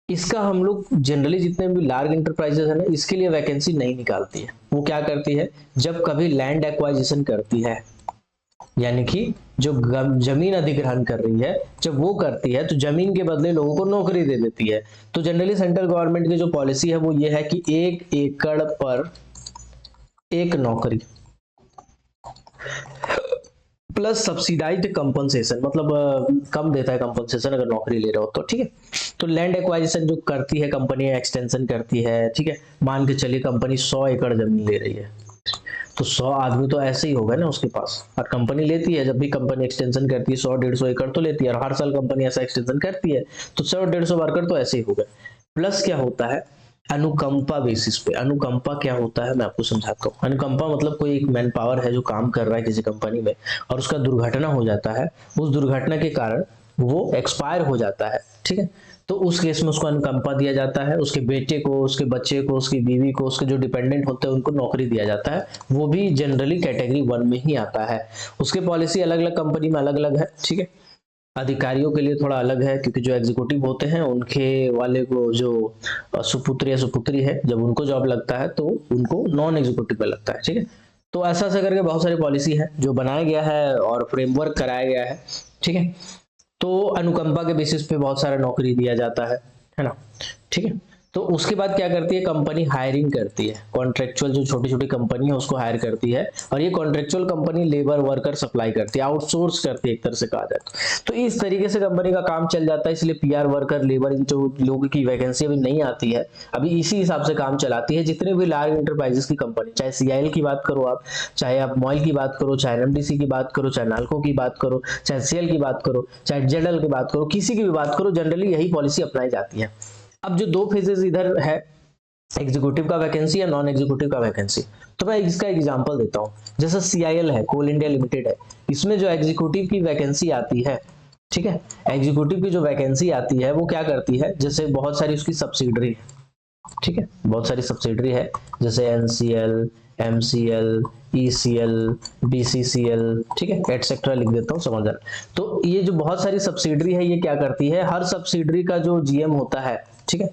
इसका हम लोग जनरली जितने भी लार्ज इंटरप्राइजेस है ना, इसके लिए वैकेंसी नहीं निकालती है। वो क्या करती है, जब कभी लैंड एक्वाजिशन करती है, यानी कि जो जमीन अधिग्रहण कर रही है, जब वो करती है तो जमीन के बदले लोगों को नौकरी दे देती है। तो जनरली सेंट्रल गवर्नमेंट की जो पॉलिसी है वो ये है कि 1 एकड़ पर 1 नौकरी प्लस सब्सिडाइज्ड कंपनसेशन, मतलब कम देता है कंपनसेशन अगर नौकरी ले रहे हो तो, ठीक है। तो लैंड एक्वाजिशन जो करती है कंपनी, एक्सटेंशन करती है, ठीक है, मान के चलिए कंपनी 100 एकड़ जमीन ले रही है, तो 100 आदमी तो ऐसे ही होगा ना उसके पास। और कंपनी लेती है, जब भी कंपनी एक्सटेंशन करती है 100-150 एकड़ तो लेती है, और हर साल कंपनी ऐसा एक्सटेंशन करती है, तो 100-150 वर्कर तो ऐसे ही हो गए। प्लस क्या होता है, अनुकंपा बेसिस पे। अनुकंपा क्या होता है मैं आपको समझाता हूँ। अनुकंपा मतलब कोई एक मैन पावर है जो काम कर रहा है किसी कंपनी में और उसका दुर्घटना हो जाता है, उस दुर्घटना के कारण वो एक्सपायर हो जाता है, ठीक है, तो उस केस में उसको अनुकंपा दिया जाता है, उसके बेटे को, उसके बच्चे को, उसकी बीवी को, उसके जो डिपेंडेंट होते हैं उनको नौकरी दिया जाता है। वो भी जनरली कैटेगरी 1 में ही आता है। उसके पॉलिसी अलग अलग कंपनी में अलग अलग है, ठीक है। अधिकारियों के लिए थोड़ा अलग है, क्योंकि जो एग्जीक्यूटिव होते हैं उनके वाले को जो सुपुत्र या सुपुत्री है, जब उनको जॉब लगता है तो उनको नॉन एग्जीक्यूटिव पे लगता है, ठीक है। तो ऐसा ऐसा करके बहुत सारी पॉलिसी है जो बनाया गया है और फ्रेमवर्क कराया गया है, ठीक है। तो अनुकंपा के बेसिस पे बहुत सारा नौकरी दिया जाता है ना, ठीक है। तो उसके बाद क्या करती है कंपनी, हायरिंग करती है, कॉन्ट्रेक्चुअल जो छोटी छोटी कंपनी है उसको हायर करती है, और ये contractual company labour worker supply करती है, आउटसोर्स करती है एक तरह से कहा जाए तो इस तरीके से कंपनी का काम चल जाता है। इसलिए पीआर वर्कर लेबर इन जो लोगों की वैकेंसी अभी नहीं आती है, अभी इसी हिसाब से काम चलाती है। जितने भी लार्ज इंटरप्राइजेस की कंपनी, चाहे सीआईएल की बात करो आप, चाहे आप मॉइल की बात करो, चाहे एनएमडीसी की बात करो, चाहे नाल्को की बात करो, चाहे सीएल की बात करो, चाहे जेडएल की बात करो, किसी की भी बात करो, जनरली यही पॉलिसी अपनाई जाती है। अब जो दो फेजेस इधर है, एग्जीक्यूटिव का वैकेंसी या नॉन एग्जीक्यूटिव का वैकेंसी, तो मैं इसका एग्जांपल देता हूं। जैसे सीआईएल है, कोल इंडिया लिमिटेड है, इसमें जो एग्जीक्यूटिव की वैकेंसी आती है, ठीक है, एग्जीक्यूटिव की जो वैकेंसी आती है वो क्या करती है, जैसे बहुत सारी उसकी सब्सिडरी है, ठीक है, बहुत सारी सब्सिडरी है, जैसे एनसीएल, एमसीएल, ईसीएल, बीसीसीएल, ठीक है, एटसेट्रा लिख देता हूँ समझ जाना। तो ये जो बहुत सारी सब्सिडरी है ये क्या करती है, हर सब्सिडरी का जो जीएम होता है, ठीक है,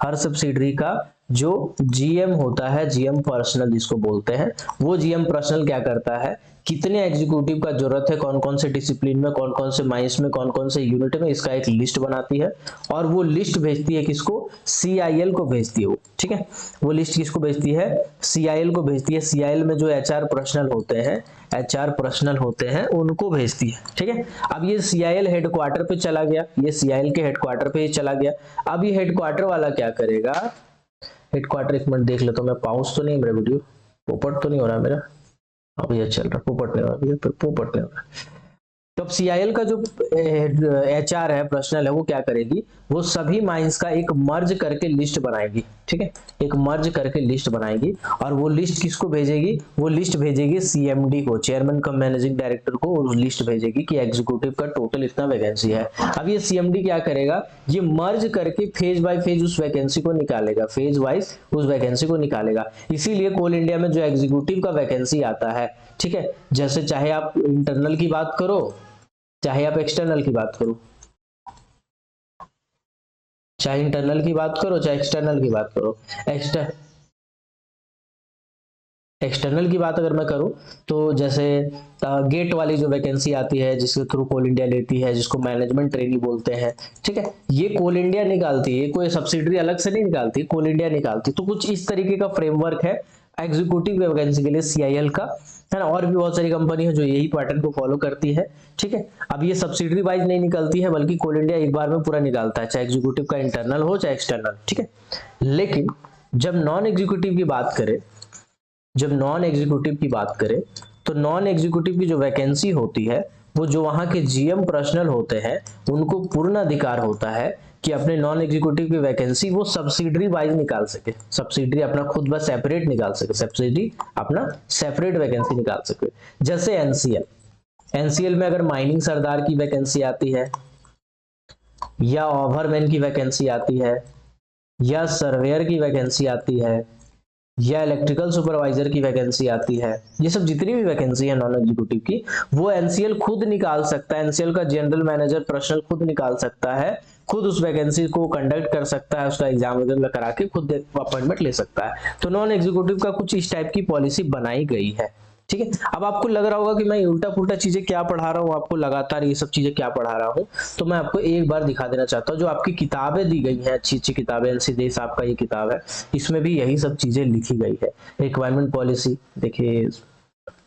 हर सब्सिडरी का जो जीएम होता है, जीएम पर्सनल जिसको बोलते हैं, वो जीएम पर्सनल क्या करता है, कितने एग्जीक्यूटिव का जरूरत है, कौन कौन से डिसिप्लिन में, कौन कौन से माइंस में, कौन कौन से यूनिट में, इसका एक लिस्ट बनाती है, और वो लिस्ट भेजती है किसको, सीआईएल को भेजती है वो, ठीक है, वो लिस्ट किसको भेजती है, सीआईएल को भेजती है। सीआईएल में जो एचआर पर्सनल होते हैं, एचआर पर्सनल होते हैं उनको भेजती है, ठीक है। अब ये सीआईएल हेडक्वार्टर पे चला गया, ये सीआईएल के हेडक्वार्टर पे ही चला गया। अब ये हेडक्वार्टर वाला क्या करेगा, हेडक्वार्टर, एक मिनट देख लेता हूं मैं, पाउस तो नहीं मेरा वीडियो, पोपट तो नहीं हो रहा मेरा, अब ये चल रहा, पोपट नहीं हो रहा, पोपट नहीं हो रहा। तो अब सीआईएल का जो एचआर है, पर्सनल है, वो क्या करेगी, वो सभी माइंस का एक मर्ज करके लिस्ट बनाएगी, ठीक है, एक मर्ज करके लिस्ट बनाएगी, और वो लिस्ट किसको भेजेगी, वो लिस्ट भेजेगी सीएमडी को, चेयरमैन कम मैनेजिंग डायरेक्टर को, वो लिस्ट भेजेगी कि एग्जीक्यूटिव का टोटल इतना वैकेंसी है। अब ये सीएमडी क्या करेगा, ये मर्ज करके फेज बाय फेज उस वैकेंसी को निकालेगा, फेज वाइज उस वैकेंसी को निकालेगा। इसीलिए कोल इंडिया में जो एग्जीक्यूटिव का वैकेंसी आता है, ठीक है, जैसे चाहे आप इंटरनल की बात करो, चाहे आप एक्सटर्नल की बात करो, चाहे इंटरनल की बात करो, चाहे एक्सटर्नल की बात करो, एक्सटर्नल की बात अगर मैं करूं तो जैसे गेट वाली जो वैकेंसी आती है, जिसके थ्रू कोल इंडिया लेती है, जिसको मैनेजमेंट ट्रेनी बोलते हैं, ठीक है, ये कोल इंडिया निकालती है, कोई सब्सिडरी अलग से नहीं निकालती, कोल इंडिया निकालती। तो कुछ इस तरीके का फ्रेमवर्क है एग्जीक्यूटिव वैकेंसी के लिए सीआईएल का, है ना। और भी बहुत सारी कंपनी है जो यही पैटर्न को फॉलो करती है, ठीक है। अब ये सब्सिडरी वाइज नहीं निकलती है, बल्कि कोल इंडिया एक बार में पूरा निकालता है, चाहे एग्जीक्यूटिव का इंटरनल हो चाहे एक्सटर्नल, ठीक है। लेकिन जब नॉन एग्जीक्यूटिव की बात करें, जब नॉन एग्जीक्यूटिव की बात करें, तो नॉन एग्जीक्यूटिव की जो वैकेंसी होती है, वो जो वहां के जीएम पर्सनल होते हैं उनको पूर्ण अधिकार होता है कि अपने नॉन एग्जीक्यूटिव की वैकेंसी वो सब्सिडरी वाइज निकाल सके, सब्सिडरी अपना खुद बस सेपरेट निकाल सके, सब्सिडरी अपना सेपरेट वैकेंसी निकाल सके। जैसे एनसीएल, एनसीएल में अगर माइनिंग सरदार की वैकेंसी आती है, या ओवरमैन की वैकेंसी आती है, या सर्वेयर की वैकेंसी आती है, या इलेक्ट्रिकल सुपरवाइजर की वैकेंसी आती है, ये सब जितनी भी वैकेंसी है नॉन एग्जीक्यूटिव की, वो एनसीएल खुद निकाल सकता है, एनसीएल का जनरल मैनेजर पर्सनल खुद निकाल सकता है, खुद उस वैकेंसी को कंडक्ट कर सकता है, उसका एग्जाम वगैरह करा के खुद अपॉइंटमेंट ले सकता है। तो नॉन एग्जीक्यूटिव का कुछ इस टाइप की पॉलिसी बनाई गई है, ठीक है। अब आपको लग रहा होगा कि मैं उल्टा पुल्टा चीजें क्या पढ़ा रहा हूँ, आपको लगातार ये सब चीजें क्या पढ़ा रहा हूँ, तो मैं आपको एक बार दिखा देना चाहता हूँ। जो आपकी किताबें दी गई हैं, अच्छी अच्छी किताबें, एनसी देश आपका ये किताब है, इसमें भी यही सब चीजें लिखी गई है। रिक्वायरमेंट पॉलिसी देखिए,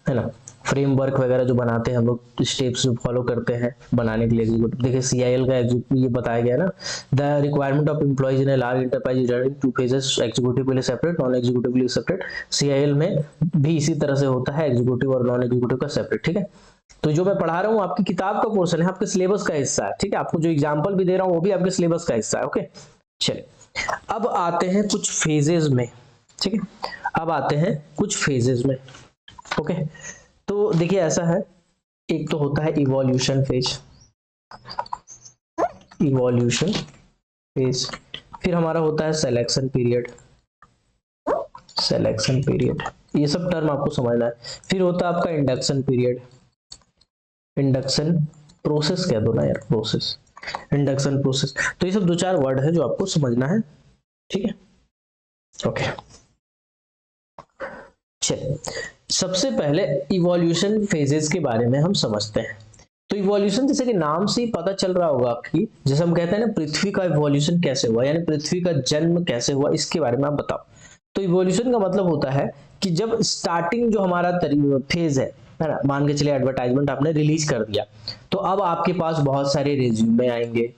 है ना, फ्रेमवर्क वगैरह जो बनाते हैं हम लोग, स्टेप्स जो फॉलो करते हैं बनाने के लिए एग्जीक्यूटिव, देखिए सीआईएल का ये बताया गया है ना, the requirement of employees in a large enterprise running two phases, executive के लिए सेपरेट, नॉन एग्जीक्यूटिव के लिए सेपरेट। सीआईएल में भी इसी तरह से होता है, एग्जीक्यूटिव और नॉन एग्जीक्यूटिव का सेपरेट, ठीक है। तो जो मैं पढ़ा रहा हूँ आपकी किताब का पोर्शन है, आपके सिलेबस का हिस्सा है, ठीक है। आपको जो एग्जाम्पल भी दे रहा हूँ वो भी आपके सिलेबस का हिस्सा है, ओके। चलिए अब आते हैं कुछ फेजेस में, ठीक है, अब आते हैं कुछ फेजेस में, ओके। तो देखिए ऐसा है, एक तो होता है इवोल्यूशन फेज, इवोल्यूशन फेज, फिर हमारा होता है सिलेक्शन पीरियड, सिलेक्शन पीरियड, ये सब टर्म आपको समझना है। फिर होता है आपका इंडक्शन पीरियड, इंडक्शन प्रोसेस कह दो ना यार, प्रोसेस, इंडक्शन प्रोसेस। तो ये सब दो चार वर्ड है जो आपको समझना है, ठीक है, ओके। चलिए सबसे पहले इवोल्यूशन फेजेस के बारे में हम समझते हैं। तो इवोल्यूशन जैसे कि नाम से ही पता चल रहा होगा कि जैसे हम कहते हैं ना पृथ्वी का इवोल्यूशन कैसे हुआ, यानी पृथ्वी का जन्म कैसे हुआ, इसके बारे में आप बताओ। तो इवोल्यूशन का मतलब होता है कि जब स्टार्टिंग जो हमारा फेज है ना, मान के चलिए एडवर्टाइजमेंट आपने रिलीज कर दिया, तो अब आपके पास बहुत सारे रिज्यूमे आएंगे,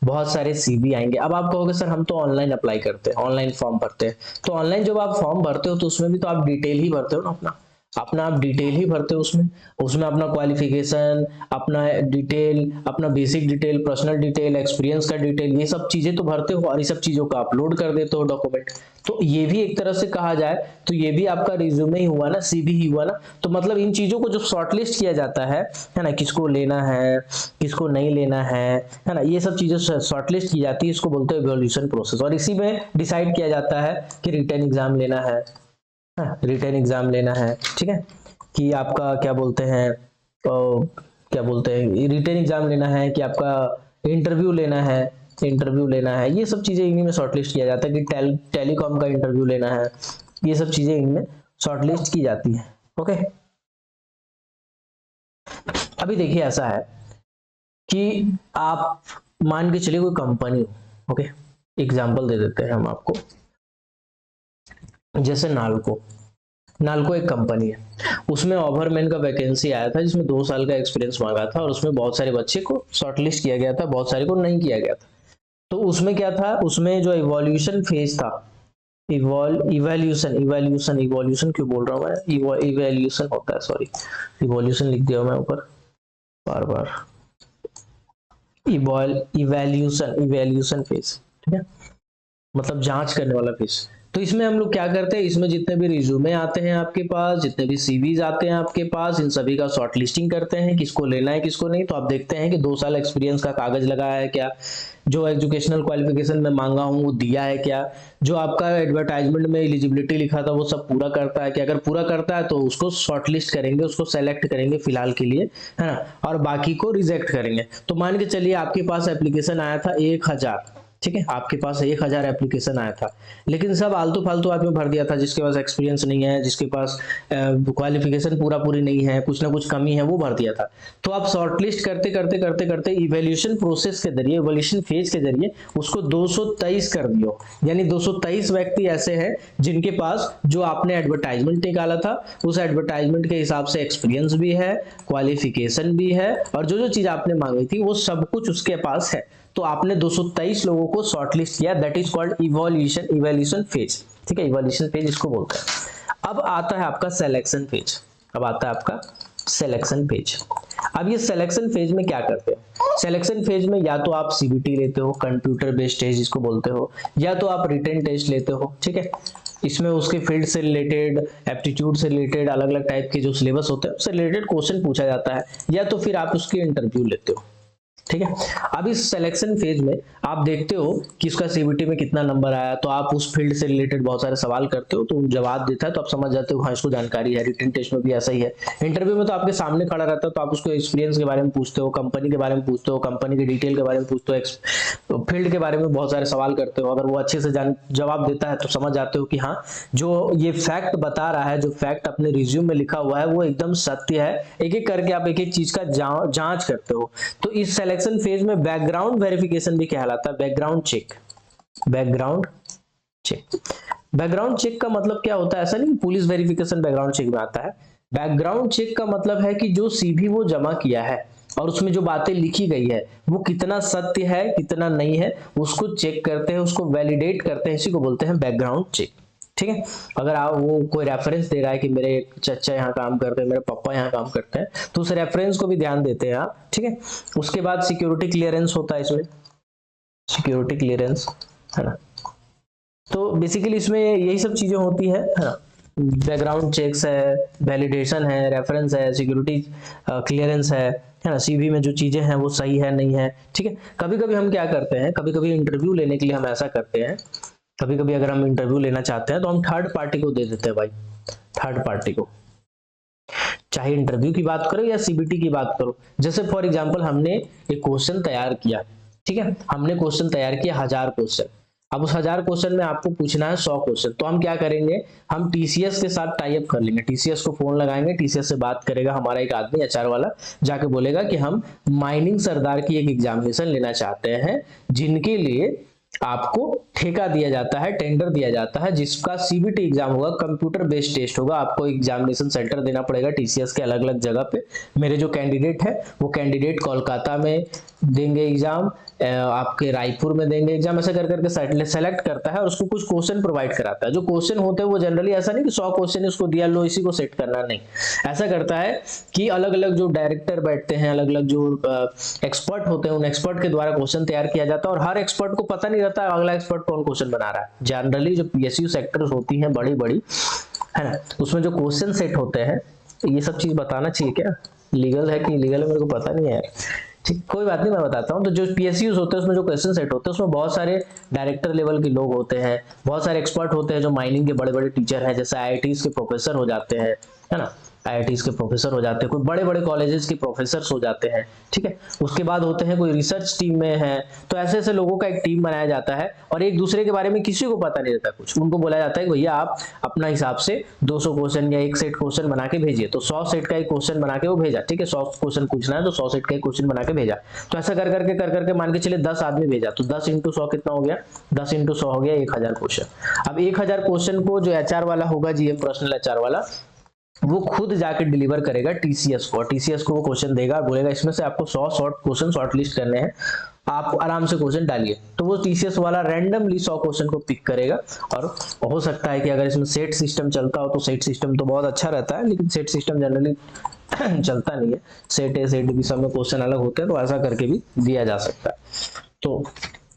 बहुत सारे सीवी आएंगे। अब आप कहोगे सर हम तो ऑनलाइन अप्लाई करते हैं, ऑनलाइन फॉर्म भरते हैं। तो ऑनलाइन जब आप फॉर्म भरते हो तो उसमें भी तो आप डिटेल ही भरते हो ना, अपना अपना आप डिटेल ही भरते हो उसमें। उसमें अपना क्वालिफिकेशन, अपना डिटेल, अपना basic detail, personal detail, experience का डिटेल, ये सब चीजें तो भरते हो और ये सब चीजों को अपलोड कर देते हो डॉक्यूमेंट। तो ये भी एक तरह से कहा जाए तो ये भी आपका रिज्यूमे ही हुआ ना, सीवी ही हुआ ना। तो मतलब इन चीजों को जो शॉर्टलिस्ट किया जाता है ना, किसको लेना है किसको नहीं लेना है ना, ये सब चीजें शॉर्टलिस्ट की जाती है, इसको बोलते हैं इवोल्यूशन प्रोसेस। और इसी में डिसाइड किया जाता है कि रिटन एग्जाम लेना है, रिटन एग्जाम लेना है, ठीक है, कि आपका क्या बोलते हैं क्या बोलते हैं रिटन एग्जाम लेना है, कि आपका इंटरव्यू लेना है, इंटरव्यू लेना है। ये सब चीजें इन्हीं में शॉर्टलिस्ट किया जाता है कि टेलीकॉम का इंटरव्यू लेना है, ये सब चीजें इनमें शॉर्टलिस्ट की जाती है। ओके, अभी देखिए ऐसा है कि आप मान के चलिए कोई कंपनी हो, ओके, एग्जांपल दे देते हैं हम आपको, जैसे नालको। नालको एक कंपनी है, उसमें ओवरमैन का वैकेंसी आया था जिसमें 2 साल का एक्सपीरियंस मांगा था और उसमें बहुत सारे बच्चे को शॉर्टलिस्ट किया गया था, बहुत सारे को नहीं किया गया था। तो उसमें क्या था, उसमें जो इवोल्यूशन फेज था, इवोल्यूशन क्यों बोल रहा हूँ मैं, इवोल्यूशन होता है, सॉरी इवोल्यूशन लिख दिया मैं ऊपर बार बार, इवोल्यूशन फेज, ठीक है, मतलब जांच करने वाला फेज। तो इसमें हम लोग क्या करते हैं, इसमें जितने भी रिज्यूमे आते हैं आपके पास, जितने भी सीवीज आते हैं आपके पास, इन सभी का शॉर्ट लिस्टिंग करते हैं, किसको लेना है किसको नहीं। तो आप देखते हैं कि 2 साल एक्सपीरियंस का कागज लगाया है क्या, जो एजुकेशनल क्वालिफिकेशन में मांगा हूं वो दिया है क्या, जो आपका एडवर्टाइजमेंट में एलिजिबिलिटी लिखा था वो सब पूरा करता है क्या। अगर पूरा करता है तो उसको शॉर्टलिस्ट करेंगे, उसको सेलेक्ट करेंगे फिलहाल के लिए, है ना, और बाकी को रिजेक्ट करेंगे। तो मान के चलिए आपके पास एप्लीकेशन आया था 1000, ठीक है, आपके पास 1000 एप्लीकेशन आया था, लेकिन सब आलतू फालतू आदमी भर दिया था, जिसके पास एक्सपीरियंस नहीं है, जिसके पास क्वालिफिकेशन पूरी नहीं है, कुछ ना कुछ कमी है, वो भर दिया था। तो आप शॉर्टलिस्ट करते करते करते करते इवैल्यूएशन प्रोसेस के जरिए, इवैल्यूएशन फेज के जरिए उसको 223 कर दियो, यानी 223 व्यक्ति ऐसे हैं जिनके पास जो आपने एडवर्टाइजमेंट निकाला था उस एडवर्टाइजमेंट के हिसाब से एक्सपीरियंस भी है, क्वालिफिकेशन भी है, और जो जो चीज आपने मांगी थी वो सब कुछ उसके पास है। तो आपने 223 लोगों को शॉर्टलिस्ट किया, that is called evolution phase, ठीक है, इवोल्यूशन फेज इसको बोलते हैं। अब आता है आपका सिलेक्शन फेज, अब आता है आपका सिलेक्शन फेज। अब ये सिलेक्शन फेज में क्या करते हैं, सिलेक्शन फेज में या तो आप सीबीटी लेते हो, कंप्यूटर बेस्ड टेस्ट जिसको बोलते हो, या तो आप रिटन टेस्ट लेते हो, ठीक है, इसमें उसके फील्ड से रिलेटेड, एप्टीट्यूड से रिलेटेड अलग अलग टाइप के जो सिलेबस होते हैं उससे रिलेटेड क्वेश्चन पूछा जाता है, या तो फिर आप उसकी इंटरव्यू लेते हो, ठीक है। अब इस सिलेक्शन फेज में आप देखते हो कि इसका सीबीटी में कितना नंबर आया, तो आप उस फील्ड से रिलेटेड बहुत सारे सवाल करते हो, तो जवाब देता है तो आप समझ जाते हो हाँ इसको जानकारी है। रिटन टेस्ट में भी ऐसा ही है, इंटरव्यू में तो आपके सामने खड़ा रहता है तो आप उसको एक्सपीरियंस के बारे में पूछते हो, कंपनी के बारे में पूछते हो, कंपनी के डिटेल के बारे में पूछते हो, फील्ड के बारे में बहुत सारे सवाल करते हो। अगर वो अच्छे से जवाब देता है तो समझ जाते हो कि हाँ जो ये फैक्ट बता रहा है, जो फैक्ट अपने रिज्यूम में लिखा हुआ है वो एकदम सत्य है। एक एक करके आप एक एक चीज का जांच करते हो। तो इस सिलेक्शन फेज में बैकग्राउंड वेरिफिकेशन भी कहलाता है, background check. Background check, background check का मतलब क्या होता है, ऐसा नहीं पुलिस वेरिफिकेशन बैकग्राउंड चेक में आता है। बैकग्राउंड चेक का मतलब है कि जो सीवी वो जमा किया है और उसमें जो बातें लिखी गई है वो कितना सत्य है कितना नहीं है, उसको चेक करते हैं, उसको वैलिडेट करते हैं, इसी को बोलते हैं बैकग्राउंड चेक, ठीक है। अगर आप वो कोई रेफरेंस दे रहा है कि मेरे चचा यहाँ काम करते हैं, मेरे पापा यहाँ काम करते हैं, तो उस रेफरेंस को भी ध्यान देते हैं आप, ठीक है। उसके बाद सिक्योरिटी क्लियरेंस होता है इसमें, सिक्योरिटी क्लियरेंस, है ना। तो बेसिकली इसमें यही सब चीजें होती है ना, बैकग्राउंड चेक्स है, वैलिडेशन है, रेफरेंस है, सिक्योरिटी क्लियरेंस है ना, सीवी में जो चीजें हैं वो सही है नहीं है, ठीक है। कभी कभी हम क्या करते हैं, कभी कभी इंटरव्यू लेने के लिए हम ऐसा करते हैं, कभी कभी अगर हम इंटरव्यू लेना चाहते हैं तो हम थर्ड पार्टी को दे देते हैं भाई, थर्ड पार्टी को, चाहे इंटरव्यू की बात करो या सीबीटी की बात करो। जैसे फॉर एग्जांपल हमने एक क्वेश्चन तैयार किया, ठीक है, हमने क्वेश्चन तैयार किया 1000 क्वेश्चन। अब उस 1000 क्वेश्चन में आपको पूछना है 100 क्वेश्चन, तो हम क्या करेंगे, हम टीसीएस के साथ टाई अप कर लेंगे, टीसीएस को फोन लगाएंगे, टीसीएस से बात करेगा हमारा एक आदमी एचआर वाला, जाके बोलेगा कि हम माइनिंग सरदार की एक एग्जामिनेशन लेना चाहते हैं, जिनके लिए आपको ठेका दिया जाता है, टेंडर दिया जाता है, जिसका सीबीटी एग्जाम होगा, कंप्यूटर बेस्ड टेस्ट होगा, आपको एग्जामिनेशन सेंटर देना पड़ेगा टीसीएस के अलग अलग जगह पे। मेरे जो कैंडिडेट है वो कैंडिडेट कोलकाता में देंगे एग्जाम, आपके रायपुर में देंगे एग्जाम, ऐसे कर करके सेलेक्ट करता है और उसको कुछ क्वेश्चन प्रोवाइड कराता है। जो क्वेश्चन होते हैं वो जनरली ऐसा नहीं कि 100 क्वेश्चन इसको दिया लो इसी को सेट करना, नहीं, ऐसा करता है कि अलग अलग जो डायरेक्टर बैठते हैं, अलग अलग जो एक्सपर्ट होते हैं, उन एक्सपर्ट के द्वारा क्वेश्चन तैयार किया जाता है और हर एक्सपर्ट को पता नहीं रहता अगला एक्सपर्ट कौन क्वेश्चन बना रहा है। जनरली जो पीएसयू सेक्टर्स होती हैं बड़ी बड़ी, है ना, उसमें जो क्वेश्चन सेट होते हैं, ये सब चीज बताना चाहिए क्या, लीगल है कि इलीगल है मेरे को पता नहीं है, ठीक, कोई बात नहीं, मैं बताता हूँ। तो जो पीएसयूज होते हैं उसमें जो क्वेश्चन सेट होते हैं उसमें बहुत सारे डायरेक्टर लेवल के लोग होते हैं, बहुत सारे एक्सपर्ट होते हैं, जो माइनिंग के बड़े बड़े टीचर हैं, जैसे आईआईटीज के प्रोफेसर हो जाते हैं, है ना, आईआईटीज के प्रोफेसर हो जाते हैं, कोई बड़े बड़े कॉलेजेस के प्रोफेसर हो जाते हैं, ठीक है, उसके बाद होते हैं कोई रिसर्च टीम में है, तो ऐसे ऐसे लोगों का एक टीम बनाया जाता है और एक दूसरे के बारे में किसी को पता नहीं रहता कुछ, उनको बोला जाता है कि भैया आप अपना हिसाब से 200 क्वेश्चन या एक सेट क्वेश्चन बना के भेजिए, तो 100 सेट का एक क्वेश्चन बना के वो भेजा, ठीक है, 100 क्वेश्चन पूछना है तो 100 सेट का एक क्वेश्चन बना के भेजा, तो ऐसा कर करके मान के चले 10 आदमी भेजा, तो 10 इंटू 100 कितना हो गया, 10 इंटू 100 हो गया 1000 क्वेश्चन। अब 1000 क्वेश्चन को जो एचआर वाला होगा, जीएम पर्सनल एचआर वाला, वो खुद जाके डिलीवर करेगा टीसीएस को, टीसीएस को वो क्वेश्चन देगा और बोलेगा इसमें से आपको 100 शॉर्ट क्वेश्चन शॉर्ट लिस्ट करने हैं, आप आराम से क्वेश्चन डालिए, तो वो टीसीएस वाला रैंडमली 100 क्वेश्चन को पिक करेगा। और हो सकता है कि अगर इसमें सेट सिस्टम चलता हो तो सेट सिस्टम तो बहुत अच्छा रहता है, लेकिन सेट सिस्टम जनरली चलता नहीं है, सेट ए सेट बी सब में क्वेश्चन अलग होते हैं, तो ऐसा करके भी दिया जा सकता है। तो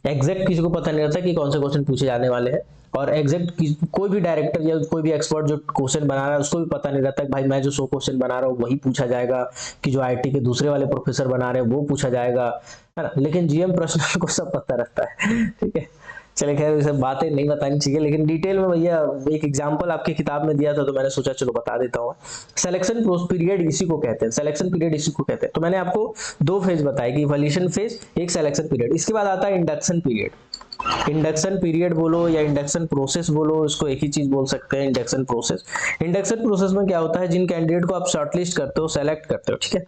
एग्जैक्ट किसी को पता नहीं रहता कि कौन से क्वेश्चन पूछे जाने वाले हैं, और एग्जैक्ट कोई भी डायरेक्टर या कोई भी एक्सपर्ट जो क्वेश्चन बना रहा है उसको भी पता नहीं रहता कि भाई मैं जो 100 क्वेश्चन बना रहा हूँ वही पूछा जाएगा, कि जो आईटी के दूसरे वाले प्रोफेसर बना रहे हैं वो पूछा जाएगा, है ना, लेकिन जीएम पर्सनल को सब पता रहता है, ठीक है। चले खैर ये सब बातें नहीं बतानी चाहिए, लेकिन डिटेल में भैया एक एग्जांपल आपकी किताब में दिया था तो मैंने सोचा चलो बता देता हूँ। सिलेक्शन पीरियड इसी को कहते हैं, सिलेक्शन पीरियड इसी को कहते हैं। तो मैंने आपको 2 फेज बताया कि इवोल्यूशन फेज, एक सिलेक्शन पीरियड, इसके बाद आता है इंडक्शन पीरियड। इंडक्शन पीरियड बोलो या इंडक्शन प्रोसेस बोलो, इसको एक ही चीज बोल सकते हैं, इंडक्शन प्रोसेस। इंडक्शन प्रोसेस में क्या होता है, जिन कैंडिडेट को आप शॉर्टलिस्ट करते हो, सेलेक्ट करते हो, ठीक है,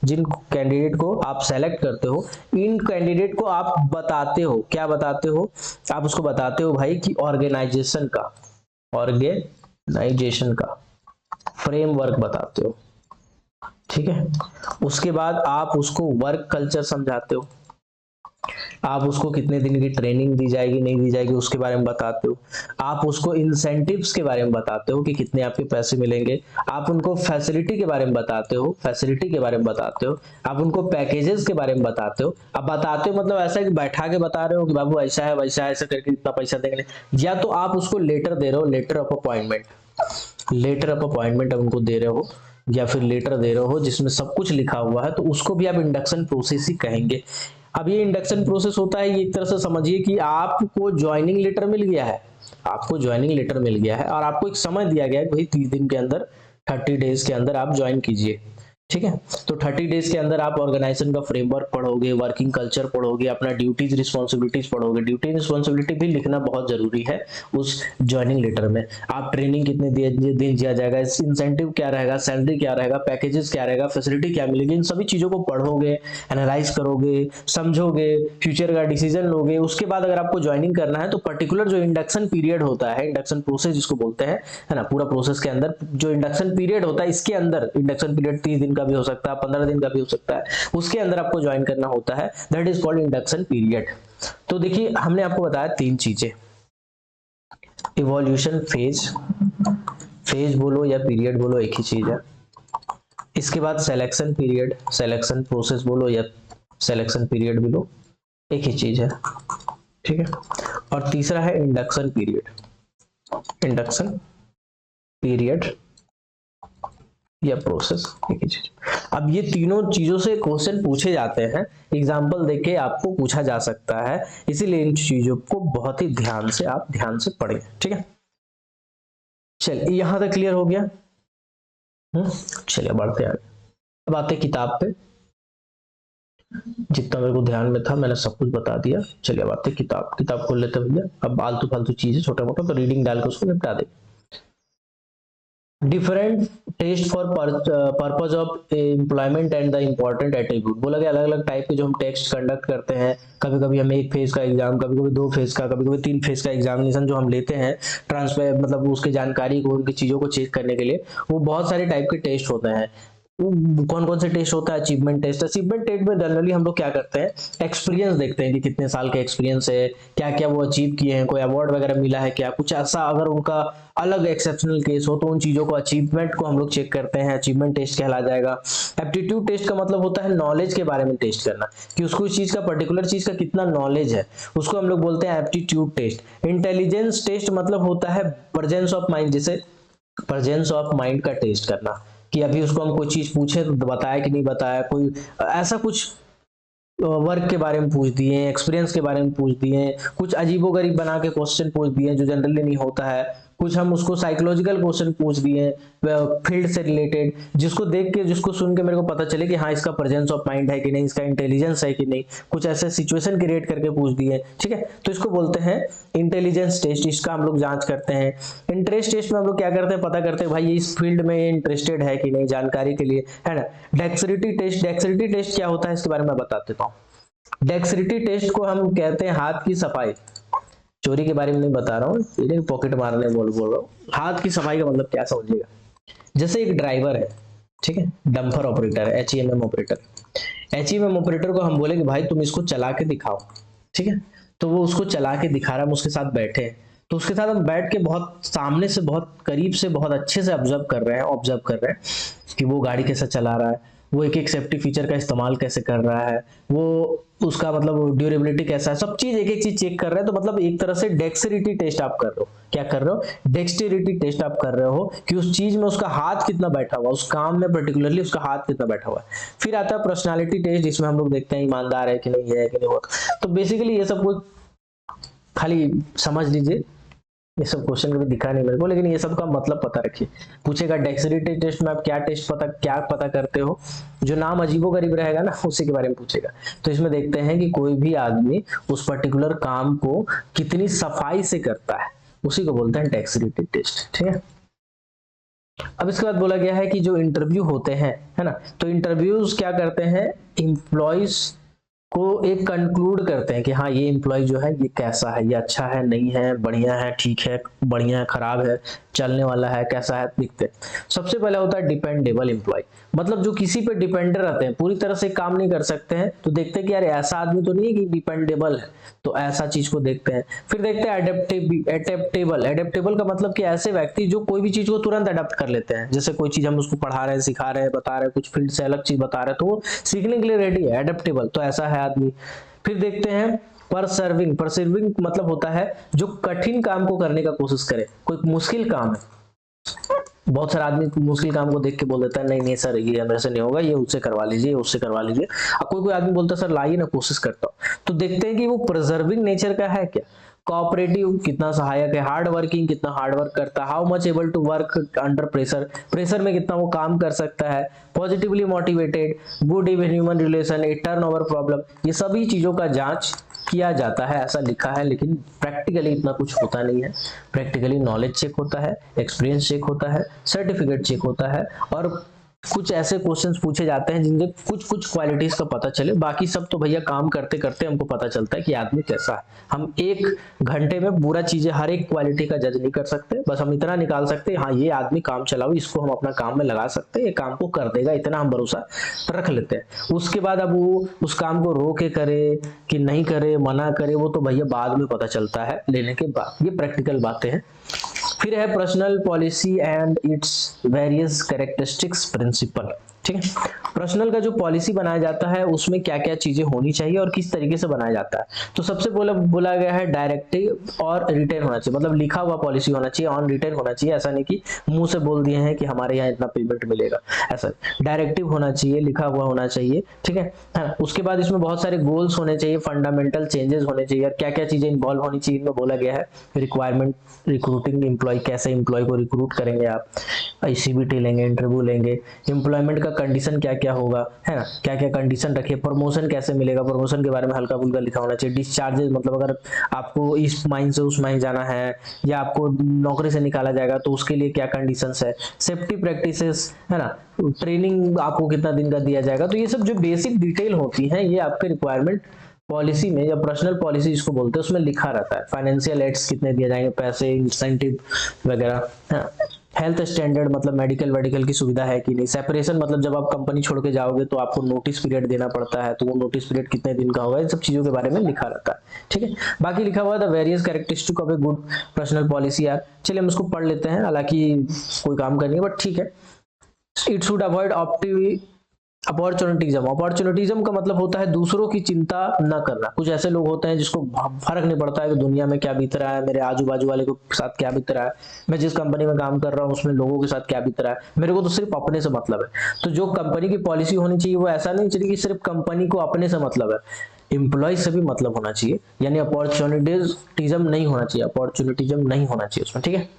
जिन कैंडिडेट को आप सेलेक्ट करते हो, इन कैंडिडेट को आप बताते हो, क्या बताते हो, आप उसको बताते हो भाई कि ऑर्गेनाइजेशन का फ्रेमवर्क बताते हो, ठीक है। उसके बाद आप उसको वर्क कल्चर समझाते हो, आप उसको कितने दिन की ट्रेनिंग दी जाएगी नहीं दी जाएगी उसके बारे में बताते हो, आप उसको इंसेंटिव्स के बारे में बताते हो कि कितने आपके पैसे मिलेंगे, आप उनको फैसिलिटी के बारे में बताते हो, आप उनको पैकेजेस के बारे में बताते हो। अब बताते हो मतलब ऐसा है कि बैठा के बता रहे हो कि बाबू ऐसा है वैसा है, ऐसा करके इतना पैसा देंगे, या तो आप उसको लेटर दे रहे हो, लेटर ऑफ अपॉइंटमेंट आप उनको दे रहे हो, या फिर लेटर दे रहे हो जिसमें सब कुछ लिखा हुआ है, तो उसको भी आप इंडक्शन प्रोसेस ही कहेंगे। अब ये इंडक्शन प्रोसेस होता है, ये एक तरह से समझिए कि आपको ज्वाइनिंग लेटर मिल गया है, और आपको एक समय दिया गया है भाई 30 दिन के अंदर, 30 डेज के अंदर आप ज्वाइन कीजिए, ठीक है। तो 30 डेज के अंदर आप ऑर्गेनाइजेशन का फ्रेमवर्क पढ़ोगे, वर्किंग कल्चर पढ़ोगे, अपना ड्यूटीज रिस्पॉन्सिबिलिटीज पढ़ोगे। ड्यूटी रिस्पॉन्सिबिलिटी भी लिखना बहुत जरूरी है उस ज्वाइनिंग लेटर में। आप ट्रेनिंग कितने दिन दिया जाएगा, इंसेंटिव क्या रहेगा, सैलरी क्या रहेगा, पैकेजेस क्या रहेगा, फैसिलिटी क्या मिलेगी, इन सभी चीजों को पढ़ोगे, एनालाइज करोगे, समझोगे, फ्यूचर का डिसीजन लोगे। उसके बाद अगर आपको ज्वाइनिंग करना है तो पर्टिकुलर जो इंडक्शन पीरियड होता है, इंडक्शन प्रोसेस जिसको बोलते हैं, है ना, पूरा प्रोसेस के अंदर जो इंडक्शन पीरियड होता है, इसके अंदर इंडक्शन पीरियड 30 दिन का भी हो सकता है, 15 दिन का भी हो सकता है, उसके अंदर आपको ज्वाइन करना होता है, that is called induction period. तो देखिए हमने आपको बताया 3 चीजें, इवोल्यूशन फेज बोलो या पीरियड बोलो एक ही चीज है। इसके बाद सिलेक्शन पीरियड, सिलेक्शन प्रोसेस बोलो या सिलेक्शन पीरियड बोलो एक ही चीज है, ठीक है। और तीसरा है इंडक्शन पीरियड या प्रोसेस, एक ही चीज। अब ये तीनों चीजों से क्वेश्चन पूछे जाते हैं, एग्जाम्पल देके आपको पूछा जा सकता है, इसीलिए इन चीजों को बहुत ही ध्यान से पढ़ें, ठीक है। चलिए यहां तक क्लियर हो गया। चलिए बढ़ते आगे, अब आते किताब पे। जितना मेरे को ध्यान में था मैंने सब कुछ बता दिया। चलिए अब आते किताब खोल लेते हैं भैया। अब आलतू फालतू चीजें छोटा मोटा तो रीडिंग डाल के उसको निपटा दे। Different test for purpose of employment and the important attribute. बोला गया अलग अलग टाइप के जो हम टेस्ट कंडक्ट करते हैं, कभी कभी हम एक फेज का एग्जाम, कभी कभी 2 फेज का, कभी कभी 3 फेज का एग्जामिनेशन जो हम लेते हैं ट्रांसफर मतलब उसके जानकारी को उनकी चीजों को चेक करने के लिए, वो बहुत सारे टाइप के टेस्ट होते हैं। कौन कौन से टेस्ट होता है? Achievement test. अचीवमेंट टेस्ट में जनरली हम लोग क्या करते हैं, एक्सपीरियंस देखते हैं कि कितने साल का एक्सपीरियंस है, क्या क्या वो अचीव किए हैं, कोई अवार्ड वगैरह मिला है क्या, कुछ ऐसा अगर उनका अलग एक्सेप्शनल केस हो तो उन चीजों को अचीवमेंट को हम लोग चेक करते हैं, अचीवमेंट टेस्ट कहला जाएगा। एप्टीट्यूड टेस्ट का मतलब होता है नॉलेज के बारे में टेस्ट करना, कि उसको उस चीज का पर्टिकुलर चीज का कितना नॉलेज है, उसको हम लोग बोलते हैं एप्टीट्यूड टेस्ट। इंटेलिजेंस टेस्ट मतलब होता है प्रेजेंस ऑफ माइंड, जैसे प्रेजेंस ऑफ माइंड का टेस्ट करना, कि अभी उसको हम कोई चीज पूछे तो बताया कि नहीं बताया, कोई ऐसा कुछ वर्क के बारे में पूछ दिए, एक्सपीरियंस के बारे में पूछ दिए, कुछ अजीबोगरीब बना के क्वेश्चन पूछ दिए जो जनरली नहीं होता है, कुछ हम उसको साइकोलॉजिकल क्वेश्चन पूछ दिए फील्ड से रिलेटेड, जिसको देख के जिसको सुन के मेरे को पता चले कि हाँ इसका प्रेजेंस ऑफ माइंड है कि नहीं, इसका इंटेलिजेंस है कि नहीं, कुछ ऐसे सिचुएशन क्रिएट करके पूछ दिए। ठीक है, तो इसको बोलते हैं इंटेलिजेंस टेस्ट, इसका हम लोग जांच करते हैं। इंटरेस्ट टेस्ट में हम लोग क्या करते हैं, पता करते हैं भाई ये इस फील्ड में इंटरेस्टेड है कि नहीं, जानकारी के लिए, है ना। डेक्सरिटी टेस्ट, डेक्सरिटी टेस्ट क्या होता है इसके बारे में बता देता हूँ। डेक्सरिटी टेस्ट को हम कहते हैं हाथ की सफाई, चोरी के बारे में नहीं बता रहा हूँ, ये पॉकेट मारने बोल रहा हूँ। हाथ की सफाई का मतलब क्या समझिएगा, जैसे एक ड्राइवर है, ठीक है, डंपर ऑपरेटर है, एचईएमएम ऑपरेटर, एचईएमएम ऑपरेटर को हम बोले कि भाई तुम इसको चला के दिखाओ, ठीक है, तो वो उसको चला के दिखा रहा है, हम उसके साथ बैठे हैं, तो उसके साथ हम बैठ के बहुत सामने से बहुत करीब से बहुत अच्छे से ऑब्जर्व कर रहे हैं कि वो गाड़ी कैसे चला रहा है, वो एक एक सेफ्टी फीचर का इस्तेमाल कैसे कर रहा है, वो उसका मतलब ड्यूरेबिलिटी कैसा है, सब चीज एक एक चीज चेक कर रहे हैं। तो मतलब एक तरह से डेक्सरिटी टेस्ट आप कर रहे हो, क्या कर रहे हो, डेक्सटेरिटी टेस्ट आप कर रहे हो कि उस चीज में उसका हाथ कितना बैठा हुआ, उस काम में पर्टिकुलरली उसका हाथ कितना बैठा हुआ है। फिर आता है पर्सनालिटी टेस्ट, जिसमें हम लोग देखते हैं ईमानदार है कि नहीं, है कि नहीं वो। तो बेसिकली ये सब कुछ खाली समझ लीजिए, ये सब क्वेश्चन कभी दिखा नहीं मेरे को, लेकिन ये सब का मतलब पता रखिए। पूछेगा डेक्सरिटी टेस्ट में आप क्या पता करते हो, जो नाम अजीबोगरीब रहेगा ना उसी के बारे में पूछेगा। तो इसमें देखते हैं कि कोई भी आदमी उस पर्टिकुलर काम को कितनी सफाई से करता है, उसी को बोलते हैं डेक्सरिटी टेस्ट। ठीक है, अब इसके बाद बोला गया है कि जो इंटरव्यू होते हैं, है ना, तो इंटरव्यूज क्या करते हैं, एम्प्लॉयज को एक कंक्लूड करते हैं कि हाँ ये एम्प्लॉय जो है ये कैसा है, ये अच्छा है, नहीं है, बढ़िया है, ठीक है, बढ़िया है, खराब है, चलने वाला है, कैसा है, दिखते हैं। सबसे पहले होता है डिपेंडेबल एम्प्लॉय, मतलब जो किसी पे डिपेंडेंट रहते हैं, पूरी तरह से काम नहीं कर सकते हैं, तो देखते हैं कि यार ऐसा आदमी तो नहीं है कि डिपेंडेबल है, तो ऐसा चीज को देखते हैं। फिर देखते हैं एडेप्टेबल। एडेप्टेबल का मतलब कि ऐसे व्यक्ति जो कोई भी चीज को तुरंत अडेप्ट कर लेते हैं, जैसे कोई चीज हम उसको पढ़ा रहे हैं, सिखा रहे हैं, बता रहे हैं, कुछ फील्ड से अलग चीज बता रहे हैं, तो वो सीखने के लिए रेडी है, एडेप्टेबल, तो ऐसा है आदमी। फिर देखते हैं परसर्विंग। परसर्विंग मतलब होता है जो कठिन काम को करने का कोशिश करे, कोई मुश्किल काम है, बहुत सारे आदमी मुश्किल काम को देख के बोल देता है नहीं नहीं सर ये मेरे से नहीं होगा, ये उससे करवा लीजिए, उससे करवा लीजिए। अब कोई कोई आदमी बोलता है सर लाइए ना, कोशिश करता हूँ। तो देखते हैं कि वो प्रिजर्विंग नेचर का है क्या, कोऑपरेटिव कितना सहायक है, हार्ड वर्किंग कितना हार्ड वर्क करता है, how much able to work under pressure, pressure में कितना वो काम कर सकता है, positively motivated, good in human relation, a turnover problem, ये सभी चीजों का जांच किया जाता है, ऐसा लिखा है, लेकिन प्रैक्टिकली इतना कुछ होता नहीं है। प्रैक्टिकली नॉलेज चेक होता है, एक्सपीरियंस चेक होता है, सर्टिफिकेट चेक होता है, और कुछ ऐसे क्वेश्चंस पूछे जाते हैं जिनसे कुछ कुछ क्वालिटीज का पता चले। बाकी सब तो भैया काम करते करते हमको पता चलता है कि आदमी कैसा है। हम एक घंटे में पूरा चीजें हर एक क्वालिटी का जज नहीं कर सकते, बस हम इतना निकाल सकते हैं हाँ ये आदमी काम चलाओ, इसको हम अपना काम में लगा सकते हैं, ये काम को कर देगा, इतना हम भरोसा रख लेते हैं। उसके बाद अब वो उस काम को रोके करे कि नहीं करे, मना करे, वो तो भैया बाद में पता चलता है लेने के बाद। ये प्रैक्टिकल बातें हैं। फिर है personal policy and its various characteristics principle. ठीक है, पर्सनल का जो पॉलिसी बनाया जाता है उसमें क्या क्या चीजें होनी चाहिए और किस तरीके से बनाया जाता है। तो सबसे बोला गया है डायरेक्टिव और रिटेन होना चाहिए, मतलब लिखा हुआ पॉलिसी होना चाहिए, ऑन रिटेन होना चाहिए, ऐसा नहीं कि मुंह से बोल दिए हैं कि हमारे यहाँ इतना पेमेंट मिलेगा, ऐसा डायरेक्टिव होना चाहिए, लिखा हुआ होना चाहिए। ठीक है, उसके बाद इसमें बहुत सारे गोल्स होने चाहिए, फंडामेंटल चेंजेस होने चाहिए, और क्या क्या चीजें इन्वॉल्व होनी चाहिए इनमें बोला गया है। रिक्वायरमेंट, रिक्रूटिंग एम्प्लॉय, कैसे एम्प्लॉय को रिक्रूट करेंगे आप, आईसीबीटी लेंगे, इंटरव्यू लेंगे, एम्प्लॉयमेंट का कंडीशन क्या क्या होगा, है ना, क्या क्या कंडीशन रखिए, प्रमोशन कैसे मिलेगा, प्रमोशन के बारे में हल्का फुल्का लिखा होना चाहिए। डिस्चार्जेस मतलब अगर आपको इस माइन से उस माइन जाना है या आपको नौकरी से निकाला जाएगा तो उसके लिए क्या कंडीशंस है, सेफ्टी प्रैक्टिसेस, है ना, ट्रेनिंग आपको कितना दिन का दिया जाएगा। तो ये सब जो बेसिक डिटेल होती हैं ये आपके रिक्वायरमेंट पॉलिसी में या पर्सनल पॉलिसी जिसको बोलते हैं उसमें लिखा रहता है। फाइनेंशियल एड्स कितने दिए जाएंगे, पैसे, इंसेंटिव वगैरह, है। हेल्थ स्टैंडर्ड मतलब मेडिकल की सुविधा है कि नहीं। सेपरेशन मतलब जब आप कंपनी छोड़ के जाओगे तो आपको नोटिस पीरियड देना पड़ता है, तो वो नोटिस पीरियड कितने दिन का होगा, इन सब चीजों के बारे में लिखा रहता है, ठीक है। बाकी लिखा हुआ है the various characteristic of a good personal policy यार। चलिए हम उसको पढ़ लेते हैं, हालांकि कोई काम करनी है बट ठीक है। इट शुड अवॉइड अपॉर्चुनिटिज्म का मतलब होता है दूसरों की चिंता न करना। कुछ ऐसे लोग होते हैं जिसको फर्क नहीं पड़ता है कि दुनिया में क्या बीत रहा है, मेरे आजू बाजू वाले के साथ क्या बीत रहा है, मैं जिस कंपनी में काम कर रहा हूँ उसमें लोगों के साथ क्या बीत रहा है, मेरे को तो सिर्फ अपने से मतलब है। तो जो कंपनी की पॉलिसी होनी चाहिए वो ऐसा नहीं चाहिए कि सिर्फ कंपनी को अपने से मतलब है, एम्प्लॉय से भी मतलब होना चाहिए, यानी अपॉर्चुनिटिज्म नहीं होना चाहिए, अपॉर्चुनिटिज्म नहीं होना चाहिए उसमें, ठीक है।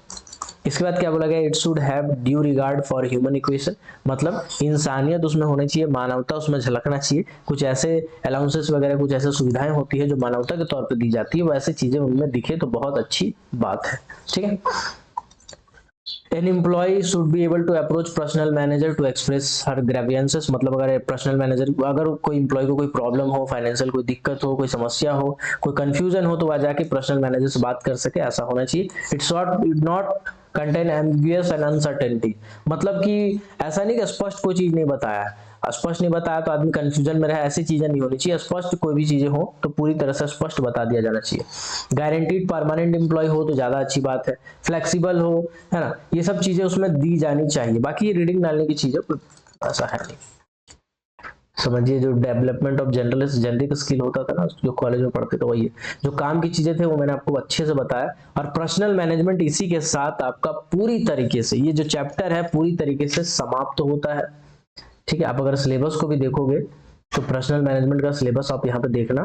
इसके बाद क्या बोला गया, it should have due regard for human equation, मतलब इंसानियत उसमें होनी चाहिए, मानवता उसमें झलकना चाहिए। कुछ ऐसे अलाउंसेस वगैरह, कुछ ऐसे सुविधाएं होती है जो मानवता के तौर पे दी जाती है, वैसे चीजें उनमें दिखे तो बहुत अच्छी बात है, ठीक है। An employee should be able to approach personal manager to express her grievances, मतलब अगर पर्सनल मैनेजर, अगर कोई एम्प्लॉय को कोई प्रॉब्लम हो, फाइनेंशियल कोई दिक्कत हो, कोई समस्या हो, कोई कंफ्यूजन हो, तो वह जाके पर्सनल मैनेजर से बात कर सके, ऐसा होना चाहिए। It's not contain ambiguous and uncertainty, मतलब कि ऐसा नहीं कि स्पष्ट कोई चीज नहीं बताया, स्पष्ट नहीं बताया तो आदमी कंफ्यूजन में रहे, ऐसी चीजें नहीं होनी चाहिए। स्पष्ट कोई भी चीजें हो तो पूरी तरह से स्पष्ट बता दिया जाना चाहिए। गारंटीड परमानेंट एम्प्लॉय हो तो ज्यादा अच्छी बात है, फ्लेक्सिबल हो, है ना, ये सब चीजें उसमें दी जानी चाहिए। बाकी ये रीडिंग डालने की चीजें ऐसा है नहीं, समझिए। जो डेवलपमेंट ऑफ जेनरिक स्किल होता था ना जो कॉलेज में पढ़ते थे, वही है। जो काम की चीजें थे वो मैंने आपको अच्छे से बताया, और पर्सनल मैनेजमेंट इसी के साथ आपका पूरी तरीके से, ये जो चैप्टर है पूरी तरीके से समाप्त होता है, ठीक है। आप अगर सिलेबस को भी देखोगे तो पर्सनल मैनेजमेंट का सिलेबस आप यहाँ पे देखना,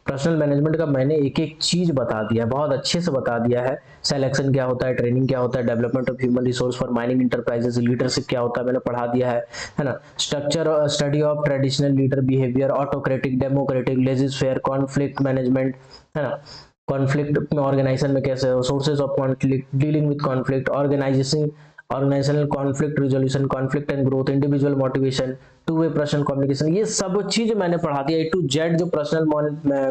पर्सनल मैनेजमेंट का मैंने एक एक चीज बता दिया है, बहुत अच्छे से बता दिया है। सिलेक्शन क्या होता है, ट्रेनिंग क्या होता है, development of human resource for mining enterprises, leadership क्या होता है मैंने पढ़ा दिया है ना। स्ट्रक्चर और study of traditional leader behaviour, autocratic, democratic, laissez faire, conflict management, है ना, कॉन्फ्लिक्ट में ऑर्गेनाइजेशन में कैसे, sources of conflict, dealing with conflict, organisational conflict resolution, conflict and growth, individual motivation, two way personal communication, ये सब चीज मैंने पढ़ा दिया। A to Z जो पर्सनल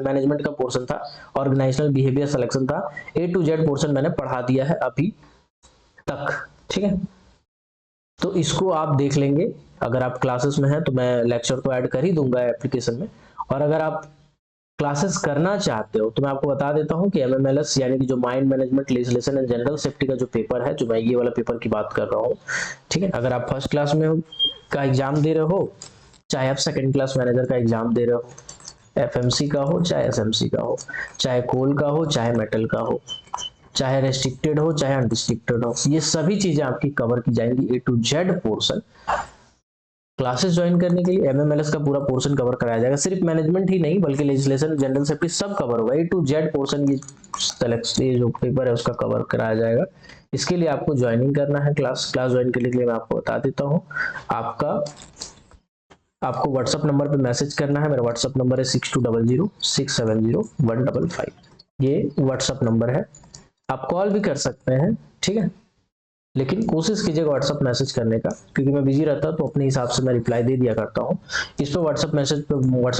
मैनेजमेंट का पोर्शन था, ऑर्गेनाइजेशनल बिहेवियर सिलेक्शन था, A to Z पोर्शन मैंने पढ़ा दिया है अभी तक, ठीक है। तो इसको आप देख लेंगे, अगर आप क्लासेस में हैं तो मैं लेक्चर तो ऐड कर ही दूंगा एप्लीकेशन में, और अगर आप क्लासेस करना चाहते हो तो मैं आपको बता देता हूं कि MMLS यानी कि जो mind management, legislation and general safety का जो पेपर है, जो मैं ये वाला पेपर की बात कर रहा हूँ, ठीक है। अगर आप फर्स्ट क्लास में का एग्जाम दे रहे हो, चाहे आप सेकंड क्लास मैनेजर का एग्जाम दे रहे हो, FMC का हो चाहे SMC का हो, चाहे कोल का हो चाहे मेटल का हो, चाहे रेस्ट्रिक्टेड हो चाहे अनरिस्ट्रिक्टेड हो, ये सभी चीजें आपकी कवर की जाएंगी। A to Z portion classes join करने के लिए MMLS का पूरा पोर्शन कवर कराया जाएगा, सिर्फ मैनेजमेंट ही नहीं बल्कि लेजिस्लेशन, जनरल सेफ्टी सब कवर होगा। A to Z पोर्शन ये जो पेपर है उसका कवर कराया जाएगा। इसके लिए आपको ज्वाइनिंग करना है, क्लास ज्वाइन करने के लिए मैं आपको बता देता हूँ। आपको व्हाट्सएप नंबर पे मैसेज करना है, मेरा व्हाट्सएप नंबर है 6200670155, ये व्हाट्सएप नंबर है। आप कॉल भी कर सकते हैं, ठीक है, लेकिन कोशिश कीजिएगा व्हाट्सएप मैसेज करने का, क्योंकि मैं बिजी रहता हूं तो अपने हिसाब से मैं रिप्लाई दे दिया करता हूं। इस पर व्हाट्सएप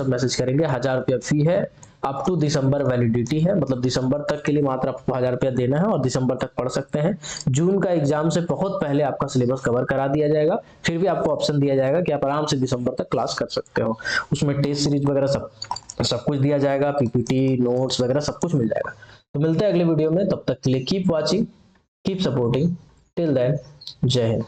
मैसेज करेंगे, 1000 रुपया फी है, अप टू दिसंबर वैलिडिटी है, मतलब दिसंबर तक के लिए मात्र आपको 1000 रुपया देना है और दिसंबर तक पढ़ सकते हैं। जून का एग्जाम से बहुत पहले आपका सिलेबस कवर करा दिया जाएगा, फिर भी आपको ऑप्शन दिया जाएगा कि आप आराम से दिसंबर तक क्लास कर सकते हो। उसमें टेस्ट सीरीज वगैरह सब कुछ दिया जाएगा, PPT नोट्स वगैरह सब कुछ मिल जाएगा। तो मिलते हैं अगले वीडियो में, तब तक के लिए keep watching, keep supporting, till then जय हिंद।